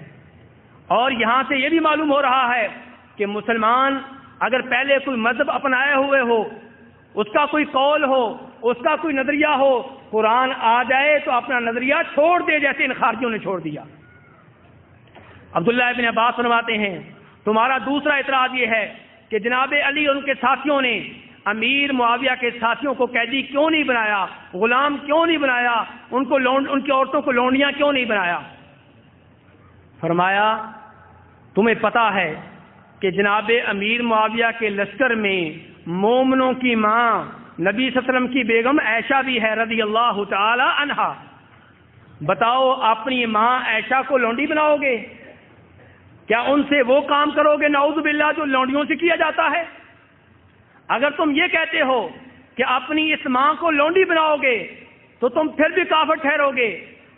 اور یہاں سے یہ بھی معلوم ہو رہا ہے کہ مسلمان اگر پہلے کوئی مذہب اپنائے ہوئے ہو، اس کا کوئی قول ہو، اس کا کوئی نظریہ ہو، قرآن آ جائے تو اپنا نظریہ چھوڑ دے، جیسے ان خارجیوں نے چھوڑ دیا۔ عبداللہ ابن عباس فرماتے ہیں تمہارا دوسرا اعتراض یہ ہے کہ جناب علی اور ان کے ساتھیوں نے امیر معاویہ کے ساتھیوں کو قیدی کیوں نہیں بنایا، غلام کیوں نہیں بنایا، ان کی عورتوں کو لونڈیاں کیوں نہیں بنایا؟ فرمایا تمہیں پتا ہے کہ جناب امیر معاویہ کے لشکر میں مومنوں کی ماں نبی صلی اللہ علیہ وسلم کی بیگم عائشہ بھی ہے رضی اللہ تعالی عنہا۔ بتاؤ اپنی ماں عائشہ کو لونڈی بناؤ گے؟ کیا ان سے وہ کام کرو گے نعوذ باللہ جو لونڈیوں سے کیا جاتا ہے؟ اگر تم یہ کہتے ہو کہ اپنی اس ماں کو لونڈی بناؤ گے تو تم پھر بھی کافر ٹھہرو گے،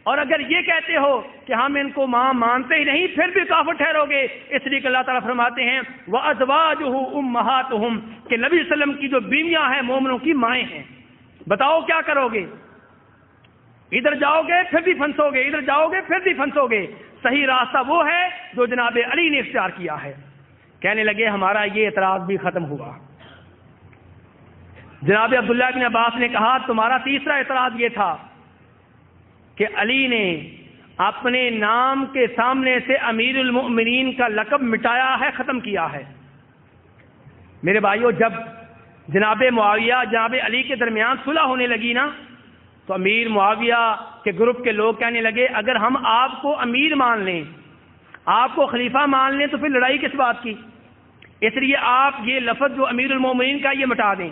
اور اگر یہ کہتے ہو کہ ہم ان کو ماں مانتے ہی نہیں پھر بھی کافر ٹھہرو گے۔ اس لیے کہ اللہ تعالیٰ فرماتے ہیں وَأَزْوَاجُهُ أُمَّهَاتُهُمْ کہ نبی صلی اللہ علیہ وسلم کی جو بیویاں ہیں مومنوں کی مائیں ہیں۔ بتاؤ کیا کرو گے؟ ادھر جاؤ گے پھر بھی پھنسو گے، ادھر جاؤ گے پھر بھی پھنسو گے۔ صحیح راستہ وہ ہے جو جناب علی نے اختیار کیا ہے۔ کہنے لگے ہمارا یہ اعتراض بھی ختم ہوا۔ جناب عبداللہ بن عباس نے کہا تمہارا تیسرا اعتراض یہ تھا کہ علی نے اپنے نام کے سامنے سے امیر المؤمنین کا لقب مٹایا ہے، ختم کیا ہے۔ میرے بھائیو، جب جناب معاویہ جناب علی کے درمیان صلح ہونے لگی نا، تو امیر معاویہ کے گروپ کے لوگ کہنے لگے اگر ہم آپ کو امیر مان لیں، آپ کو خلیفہ مان لیں، تو پھر لڑائی کس بات کی؟ اس لیے آپ یہ لفظ جو امیر المومنین کا یہ مٹا دیں۔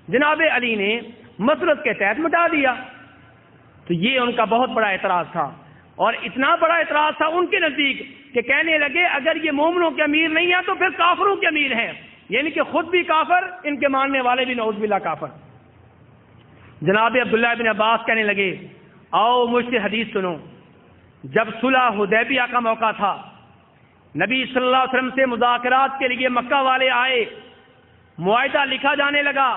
جناب علی نے مسلط کے تحت مٹا دیا۔ تو یہ ان کا بہت بڑا اعتراض تھا، اور اتنا بڑا اعتراض تھا ان کے نزدیک کہ کہنے لگے اگر یہ مومنوں کے امیر نہیں ہیں تو پھر کافروں کے امیر ہیں، یعنی کہ خود بھی کافر، ان کے ماننے والے بھی نعوذ باللہ کافر۔ جناب عبداللہ بن عباس کہنے لگے آؤ مجھ سے حدیث سنو۔ جب صلح حدیبیہ کا موقع تھا، نبی صلی اللہ علیہ وسلم سے مذاکرات کے لیے مکہ والے آئے، معاہدہ لکھا جانے لگا۔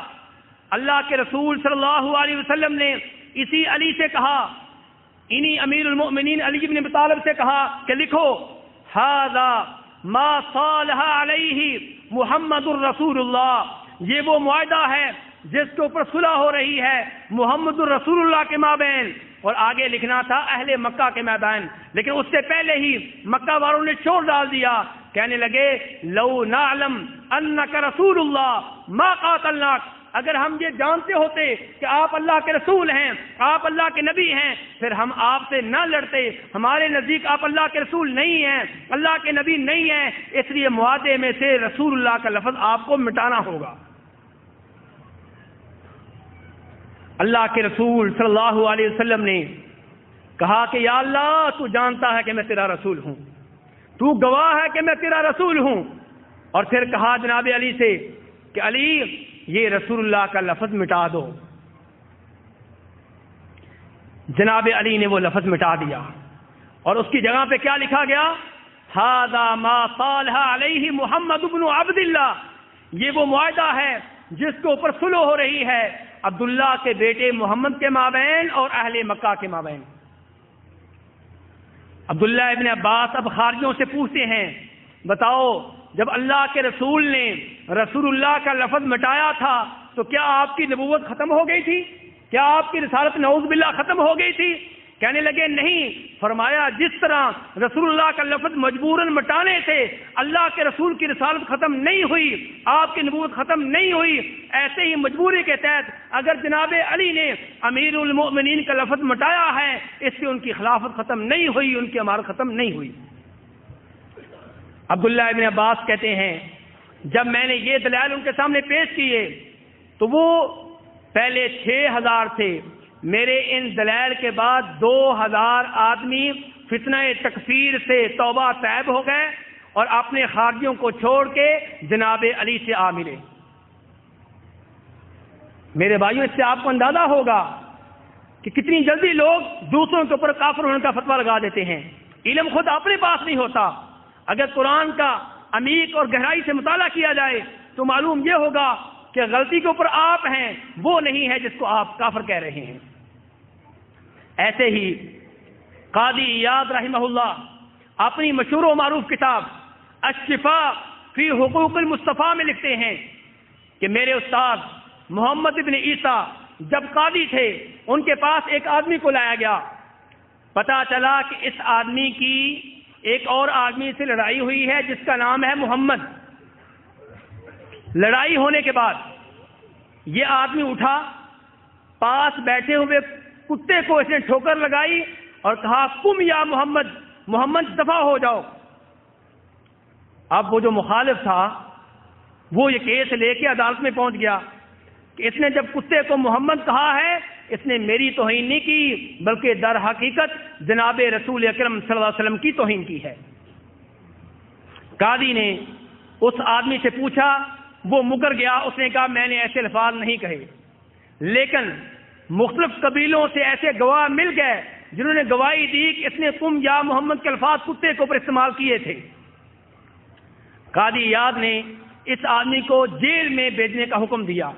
اللہ کے رسول صلی اللہ علیہ وسلم نے اسی علی سے کہا، انہی امیر المؤمنین علی بن ابی طالب سے کہا کہ لکھو ھذا ما صالح علیہ محمد الرسول اللہ، یہ وہ معاہدہ ہے جس کے اوپر صلح ہو رہی ہے محمد الرسول اللہ کے مابین، اور آگے لکھنا تھا اہل مکہ کے مابین، لیکن اس سے پہلے ہی مکہ والوں نے چور ڈال دیا، کہنے لگے لو نعلم انک رسول اللہ ما قاتلناک، اگر ہم یہ جانتے ہوتے کہ آپ اللہ کے رسول ہیں، آپ اللہ کے نبی ہیں، پھر ہم آپ سے نہ لڑتے۔ ہمارے نزدیک آپ اللہ کے رسول نہیں ہیں، اللہ کے نبی نہیں ہیں، اس لیے معاہدے میں سے رسول اللہ کا لفظ آپ کو مٹانا ہوگا۔ اللہ کے رسول صلی اللہ علیہ وسلم نے کہا کہ یا اللہ تو جانتا ہے کہ میں تیرا رسول ہوں، تو گواہ ہے کہ میں تیرا رسول ہوں، اور پھر کہا جناب علی سے کہ علی یہ رسول اللہ کا لفظ مٹا دو۔ جناب علی نے وہ لفظ مٹا دیا، اور اس کی جگہ پہ کیا لکھا گیا؟ ھذا ما صالح علیہ محمد بن عبد اللہ، یہ وہ معاہدہ ہے جس کے اوپر صلح ہو رہی ہے عبداللہ کے بیٹے محمد کے مابین اور اہل مکہ کے مابین۔ عبداللہ ابن عباس اب خارجیوں سے پوچھتے ہیں بتاؤ جب اللہ کے رسول نے رسول اللہ کا لفظ مٹایا تھا تو کیا آپ کی نبوت ختم ہو گئی تھی؟ کیا آپ کی رسالت نعوذ باللہ ختم ہو گئی تھی؟ کہنے لگے نہیں۔ فرمایا جس طرح رسول اللہ کا لفظ مجبوراً مٹانے سے اللہ کے رسول کی رسالت ختم نہیں ہوئی، آپ کی نبوت ختم نہیں ہوئی، ایسے ہی مجبوری کے تحت اگر جناب علی نے امیر المؤمنین کا لفظ مٹایا ہے، اس سے ان کی خلافت ختم نہیں ہوئی، ان کی امارت ختم نہیں ہوئی۔ عبداللہ ابن عباس کہتے ہیں جب میں نے یہ دلائل ان کے سامنے پیش کیے تو وہ پہلے 6000 تھے، میرے ان دلائل کے بعد 2000 آدمی فتنہ تکفیر سے توبہ طیب ہو گئے اور اپنے خارجیوں کو چھوڑ کے جناب علی سے آ ملے۔ میرے بھائیوں، اس سے آپ کو اندازہ ہوگا کہ کتنی جلدی لوگ دوسروں کے اوپر کافر ہونے کا فتویٰ لگا دیتے ہیں۔ علم خود اپنے پاس نہیں ہوتا۔ اگر قرآن کا عمیق اور گہرائی سے مطالعہ کیا جائے تو معلوم یہ ہوگا کہ غلطی کے اوپر آپ ہیں، وہ نہیں ہے جس کو آپ کافر کہہ رہے ہیں۔ ایسے ہی قاضی ایاض رحمہ اللہ اپنی مشہور و معروف کتاب الشفاء فی حقوق المصطفیٰ میں لکھتے ہیں کہ میرے استاد محمد ابن عیسیٰ جب قاضی تھے، ان کے پاس ایک آدمی کو لایا گیا، پتا چلا کہ اس آدمی کی ایک اور آدمی سے لڑائی ہوئی ہے جس کا نام ہے محمد۔ لڑائی ہونے کے بعد یہ آدمی اٹھا، پاس بیٹھے ہوئے کتے کو اس نے ٹھوکر لگائی اور کہا قم یا محمد، محمد دفع ہو جاؤ۔ اب وہ جو مخالف تھا وہ یہ کیس لے کے عدالت میں پہنچ گیا کہ اس نے جب کتے کو محمد کہا ہے، اس نے میری توہین نہیں کی بلکہ در حقیقت جناب رسول اکرم صلی اللہ علیہ وسلم کی توہین کی ہے۔ قاضی نے اس آدمی سے پوچھا، وہ مکر گیا، اس نے کہا میں نے ایسے الفاظ نہیں کہے، لیکن مختلف قبیلوں سے ایسے گواہ مل گئے جنہوں نے گواہی دی کہ اس نے تم یا محمد کے الفاظ کتے کے اوپر استعمال کیے تھے۔ قاضی ایاض نے اس آدمی کو جیل میں بھیجنے کا حکم دیا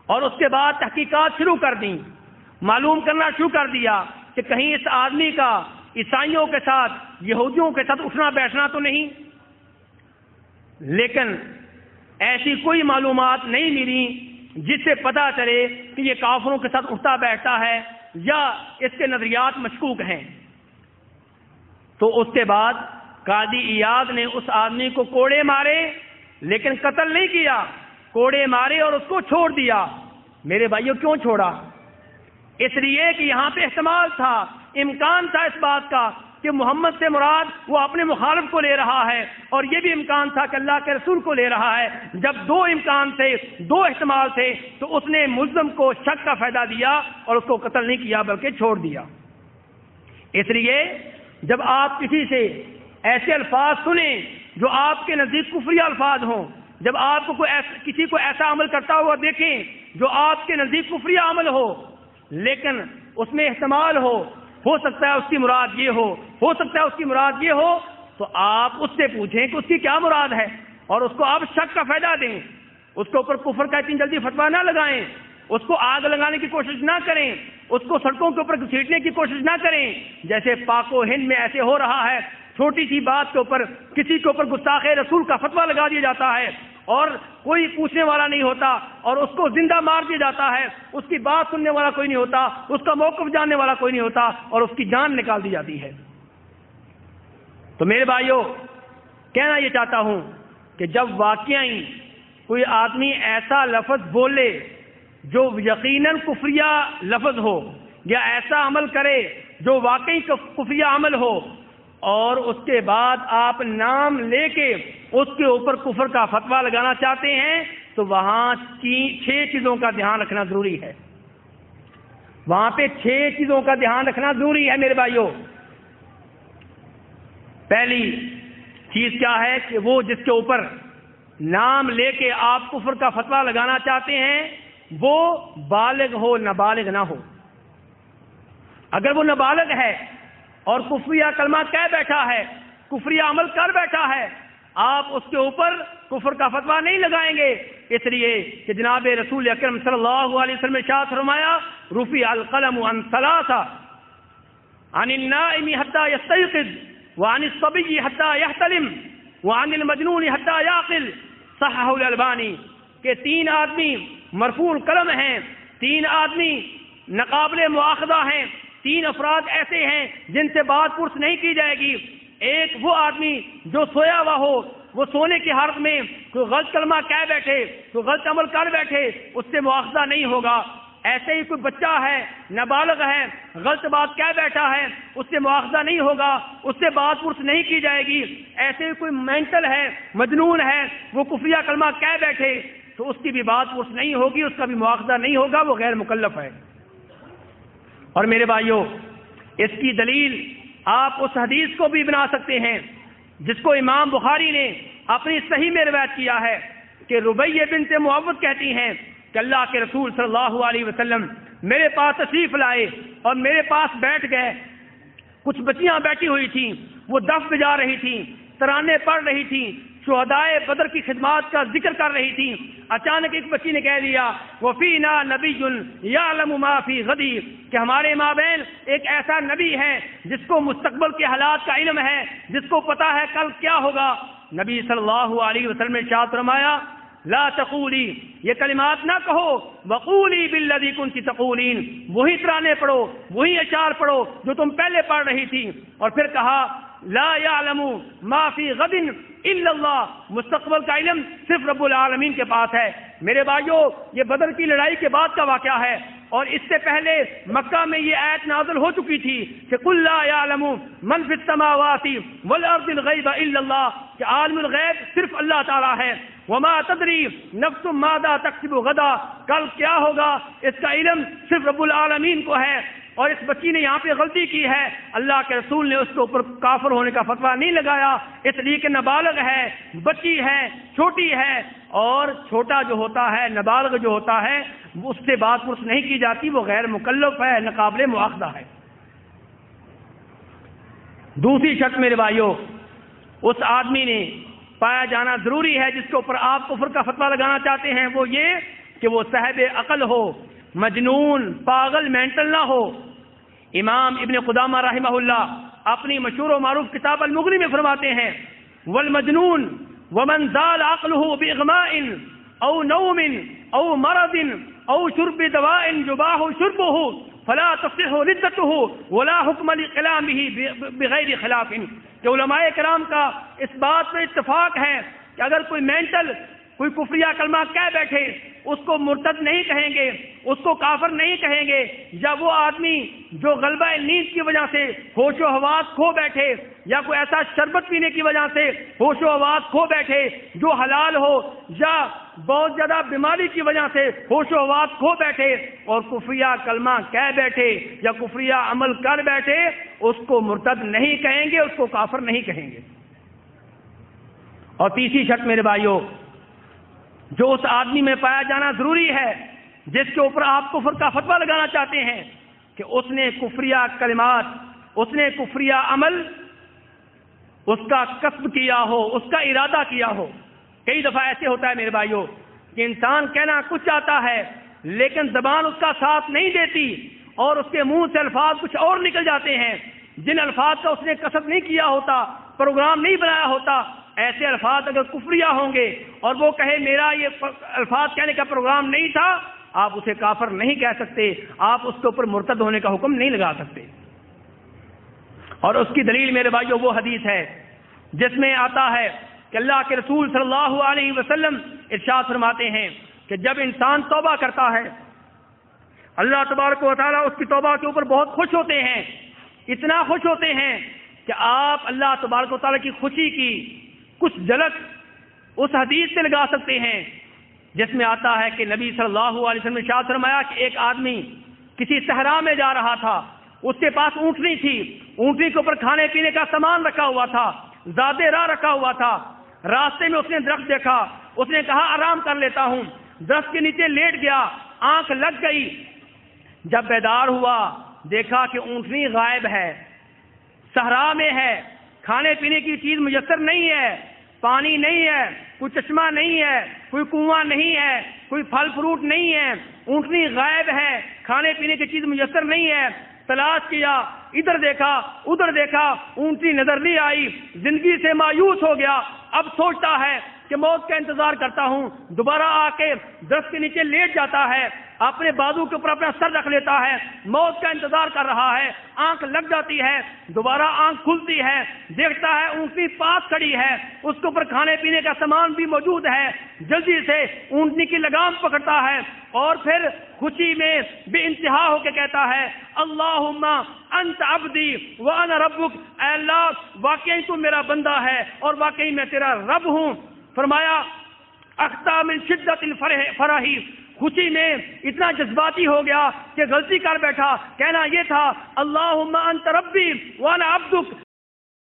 اور اس کے بعد تحقیقات شروع کر دیں، معلوم کرنا شروع کر دیا کہ کہیں اس آدمی کا عیسائیوں کے ساتھ، یہودیوں کے ساتھ اٹھنا بیٹھنا تو نہیں، لیکن ایسی کوئی معلومات نہیں ملی جس سے پتہ چلے کہ یہ کافروں کے ساتھ اٹھتا بیٹھتا ہے یا اس کے نظریات مشکوک ہیں۔ تو اس کے بعد قاضی ایاز نے اس آدمی کو کوڑے مارے، لیکن قتل نہیں کیا، کوڑے مارے اور اس کو چھوڑ دیا۔ میرے بھائیوں کیوں چھوڑا؟ اس لیے کہ یہاں پہ احتمال تھا، امکان تھا اس بات کا کہ محمد سے مراد وہ اپنے مخالف کو لے رہا ہے، اور یہ بھی امکان تھا کہ اللہ کے رسول کو لے رہا ہے۔ جب دو امکان تھے، دو احتمال تھے، تو اس نے ملزم کو شک کا فائدہ دیا اور اس کو قتل نہیں کیا بلکہ چھوڑ دیا۔ اس لیے جب آپ کسی سے ایسے الفاظ سنیں جو آپ کے نزدیک کفری الفاظ ہوں، جب آپ کو کسی کو ایسا عمل کرتا ہوا دیکھیں جو آپ کے نزدیک کفری عمل ہو، لیکن اس میں احتمال ہو سکتا ہے اس کی مراد یہ ہو سکتا ہے اس کی مراد یہ ہو، تو آپ اس سے پوچھیں کہ اس کی کیا مراد ہے، اور اس کو آپ شک کا فائدہ دیں۔ اس کے اوپر کفر کا اتنی جلدی فتویٰ نہ لگائیں، اس کو آگ لگانے کی کوشش نہ کریں، اس کو سڑکوں کے اوپر گھسیٹنے کی کوشش نہ کریں، جیسے پاک و ہند میں ایسے ہو رہا ہے۔ چھوٹی سی بات کے اوپر کسی کے اوپر گستاخ رسول کا فتویٰ لگا دیا جاتا ہے، اور کوئی پوچھنے والا نہیں ہوتا، اور اس کو زندہ مار دیا جاتا ہے، اس کی بات سننے والا کوئی نہیں ہوتا، اس کا موقف جاننے والا کوئی نہیں ہوتا، اور اس کی جان نکال دی جاتی ہے۔ تو میرے بھائیوں، کہنا یہ چاہتا ہوں کہ جب واقعی کوئی آدمی ایسا لفظ بولے جو یقیناً کفریہ لفظ ہو، یا ایسا عمل کرے جو واقعی کفریہ عمل ہو، اور اس کے بعد آپ نام لے کے اس کے اوپر کفر کا فتویٰ لگانا چاہتے ہیں، تو وہاں 6 چیزوں کا دھیان رکھنا ضروری ہے۔ وہاں پہ 6 چیزوں کا دھیان رکھنا ضروری ہے میرے بھائیوں۔ پہلی چیز کیا ہے کہ وہ جس کے اوپر نام لے کے آپ کفر کا فتویٰ لگانا چاہتے ہیں وہ بالغ ہو، نابالغ نہ ہو۔ اگر وہ نابالغ ہے اور کفریہ کلمہ کہہ بیٹھا ہے، کفریہ عمل کر بیٹھا ہے، آپ اس کے اوپر کفر کا فتویٰ نہیں لگائیں گے، اس لیے کہ جناب رسول اکرم صلی اللہ علیہ وسلم نے ارشاد فرمایا، رفع القلم عن ثلاثة، عن النائم حتى يستيقظ، وعن الصبي حتى يحتلم، وعن المجنون حتى يعقل، صححہ الالبانی، کہ 3 آدمی مرفوع القلم ہیں، 3 آدمی ناقابل مؤاخذہ ہیں، 3 افراد ایسے ہیں جن سے بات پرس نہیں کی جائے گی۔ ایک وہ آدمی جو سویا ہوا ہو، وہ سونے کی حالت میں کوئی غلط کلمہ کہہ بیٹھے، کوئی غلط عمل کر بیٹھے، اس سے مؤاخذہ نہیں ہوگا۔ ایسے ہی کوئی بچہ ہے، نابالغ ہے، غلط بات کہہ بیٹھا ہے، اس سے مؤاخذہ نہیں ہوگا، اس سے بات پرس نہیں کی جائے گی۔ ایسے ہی کوئی مینٹل ہے، مجنون ہے، وہ کفریہ کلمہ کہہ بیٹھے تو اس کی بھی بات پرس نہیں ہوگی، اس کا بھی مؤاخذہ نہیں ہوگا، وہ غیر مکلف ہے۔ اور میرے بھائیوں، اس کی دلیل آپ اس حدیث کو بھی بنا سکتے ہیں جس کو امام بخاری نے اپنی صحیح میں روایت کیا ہے کہ ربیہ بنت معوذ کہتی ہیں کہ اللہ کے رسول صلی اللہ علیہ وسلم میرے پاس تشریف لائے اور میرے پاس بیٹھ گئے۔ کچھ بچیاں بیٹھی ہوئی تھیں، وہ دف بجا رہی تھیں، ترانے پڑھ رہی تھیں، شہدائے بدر کی خدمات کا ذکر کر رہی تھیں۔ اچانک ایک بچی نے کہہ دیا، وفینا نبی یعلم ما فی غدی، کہ ہمارے مابین ایک ایسا نبی ہے جس کو مستقبل کے حالات کا علم ہے، جس کو پتا ہے کل کیا ہوگا۔ نبی صلی اللہ علیہ وسلم نے ارشاد فرمایا، لا تقولی، یہ کلمات نہ کہو، وقولی بالذی کنت تقولین، وہی ترانے پڑھو، وہی اشعار پڑھو جو تم پہلے پڑھ رہی تھی۔ اور پھر کہا، لا یعلم ما فی غد الا اللہ، مستقبل کا علم صرف رب العالمین کے پاس ہے۔ میرے بھائیوں، یہ بدر کی لڑائی کے بعد کا واقعہ ہے، اور اس سے پہلے مکہ میں یہ آیت نازل ہو چکی تھی کہ قل لا یعلم من فی السماوات والارض الغیب الا اللہ، کہ عالم الغیب صرف اللہ تعالیٰ ہے۔ وما تدری نفس ماذا تکسب غدا، کل کیا ہوگا اس کا علم صرف رب العالمین کو ہے۔ اور اس بچی نے یہاں پہ غلطی کی ہے، اللہ کے رسول نے اس کے اوپر کافر ہونے کا فتویٰ نہیں لگایا، اس لیے کہ نابالغ ہے، بچی ہے، چھوٹی ہے، اور چھوٹا جو ہوتا ہے، نابالغ جو ہوتا ہے، اس سے بات پرس نہیں کی جاتی، وہ غیر مکلف ہے، ناقابل مؤاخذہ ہے۔ دوسری شرط میرے بھائیوں، اس آدمی نے پایا جانا ضروری ہے جس کے اوپر آپ کفر کا فتویٰ لگانا چاہتے ہیں، وہ یہ کہ وہ صاحب عقل ہو، مجنون، پاگل، مینٹل نہ ہو۔ امام ابن قدامہ رحمہ اللہ اپنی مشہور و معروف کتاب المغنی میں فرماتے ہیں، والمجنون ومن زال عقله باغماء او نوم او مرض او شرب دواء يباح شربه فلا تصح ردته ولا حکم لکلامه بغیر خلاف. کہ علماء کرام کا اس بات پر اتفاق ہے کہ اگر کوئی مینٹل کوئی کفریہ کلمہ کہہ بیٹھے اس کو مرتد نہیں کہیں گے، اس کو کافر نہیں کہیں گے. یا وہ آدمی جو غلبہ نیند کی وجہ سے ہوش و حواس کھو بیٹھے، یا کوئی ایسا شربت پینے کی وجہ سے ہوش و حواس کھو بیٹھے جو حلال ہو، یا بہت زیادہ بیماری کی وجہ سے ہوش و حواس کھو بیٹھے اور کفریہ کلمہ کہہ بیٹھے یا کفریہ عمل کر بیٹھے، اس کو مرتد نہیں کہیں گے، اس کو کافر نہیں کہیں گے. اور تیسری شرط میرے بھائیوں، جو اس آدمی میں پایا جانا ضروری ہے جس کے اوپر آپ کفر کا فتویٰ لگانا چاہتے ہیں، کہ اس نے کفریہ کلمات، اس نے کفریہ عمل اس کا قصد کیا ہو، اس کا ارادہ کیا ہو. کئی دفعہ ایسے ہوتا ہے میرے بھائیوں کہ انسان کہنا کچھ چاہتا ہے لیکن زبان اس کا ساتھ نہیں دیتی اور اس کے منہ سے الفاظ کچھ اور نکل جاتے ہیں جن الفاظ کا اس نے قصد نہیں کیا ہوتا، پروگرام نہیں بنایا ہوتا. ایسے الفاظ اگر کفریہ ہوں گے اور وہ کہے میرا یہ الفاظ کہنے کا پروگرام نہیں تھا، آپ اسے کافر نہیں کہہ سکتے، آپ اس کے اوپر مرتد ہونے کا حکم نہیں لگا سکتے. اور اس کی دلیل میرے بھائیوں وہ حدیث ہے جس میں آتا ہے کہ اللہ کے رسول صلی اللہ علیہ وسلم ارشاد فرماتے ہیں کہ جب انسان توبہ کرتا ہے اللہ تبارک و تعالیٰ اس کی توبہ کے اوپر بہت خوش ہوتے ہیں، اتنا خوش ہوتے ہیں کہ آپ اللہ تبارک و تعالیٰ کی خوشی کی کچھ جھلک اس حدیث سے لگا سکتے ہیں جس میں آتا ہے کہ نبی صلی اللہ علیہ وسلم نے ارشاد فرمایا کہ ایک آدمی کسی صحرا میں جا رہا تھا، اس کے پاس اونٹنی تھی، اونٹنی کے اوپر کھانے پینے کا سامان رکھا ہوا تھا، زاد راہ رکھا ہوا تھا. راستے میں اس نے درخت دیکھا، اس نے کہا آرام کر لیتا ہوں، درخت کے نیچے لیٹ گیا، آنکھ لگ گئی. جب بیدار ہوا دیکھا کہ اونٹنی غائب ہے، صحرا میں ہے، کھانے پینے کی چیز میسر نہیں ہے، پانی نہیں ہے، کوئی چشمہ نہیں ہے، کوئی کنواں نہیں ہے، کوئی پھل فروٹ نہیں ہے، اونٹنی غائب ہے، کھانے پینے کی چیز میسر نہیں ہے. تلاش کیا، ادھر دیکھا ادھر دیکھا، اونٹنی نظر نہیں آئی، زندگی سے مایوس ہو گیا. اب سوچتا ہے کہ موت کا انتظار کرتا ہوں، دوبارہ آ کے درخت کے نیچے لیٹ جاتا ہے، اپنے بازو کے اوپر اپنا سر رکھ لیتا ہے، موت کا انتظار کر رہا ہے. آنکھ لگ جاتی ہے، دوبارہ آنکھ کھلتی ہے، دیکھتا ہے اونٹنی پاس کھڑی ہے، اس کے اوپر کھانے پینے کا سامان بھی موجود ہے. جلدی سے اونٹنی کی لگام پکڑتا ہے اور پھر خوشی میں بے انتہا ہو کے کہتا ہے اللہم انت عبدی وانا ربک، اے اللہ واقعی تو میرا بندہ ہے اور واقعی میں تیرا رب ہوں. فرمایا اختا من شدت الفرح، خوشی میں اتنا جذباتی ہو گیا کہ غلطی کر بیٹھا. کہنا یہ تھا اللہم انت ربی وانا عبدک،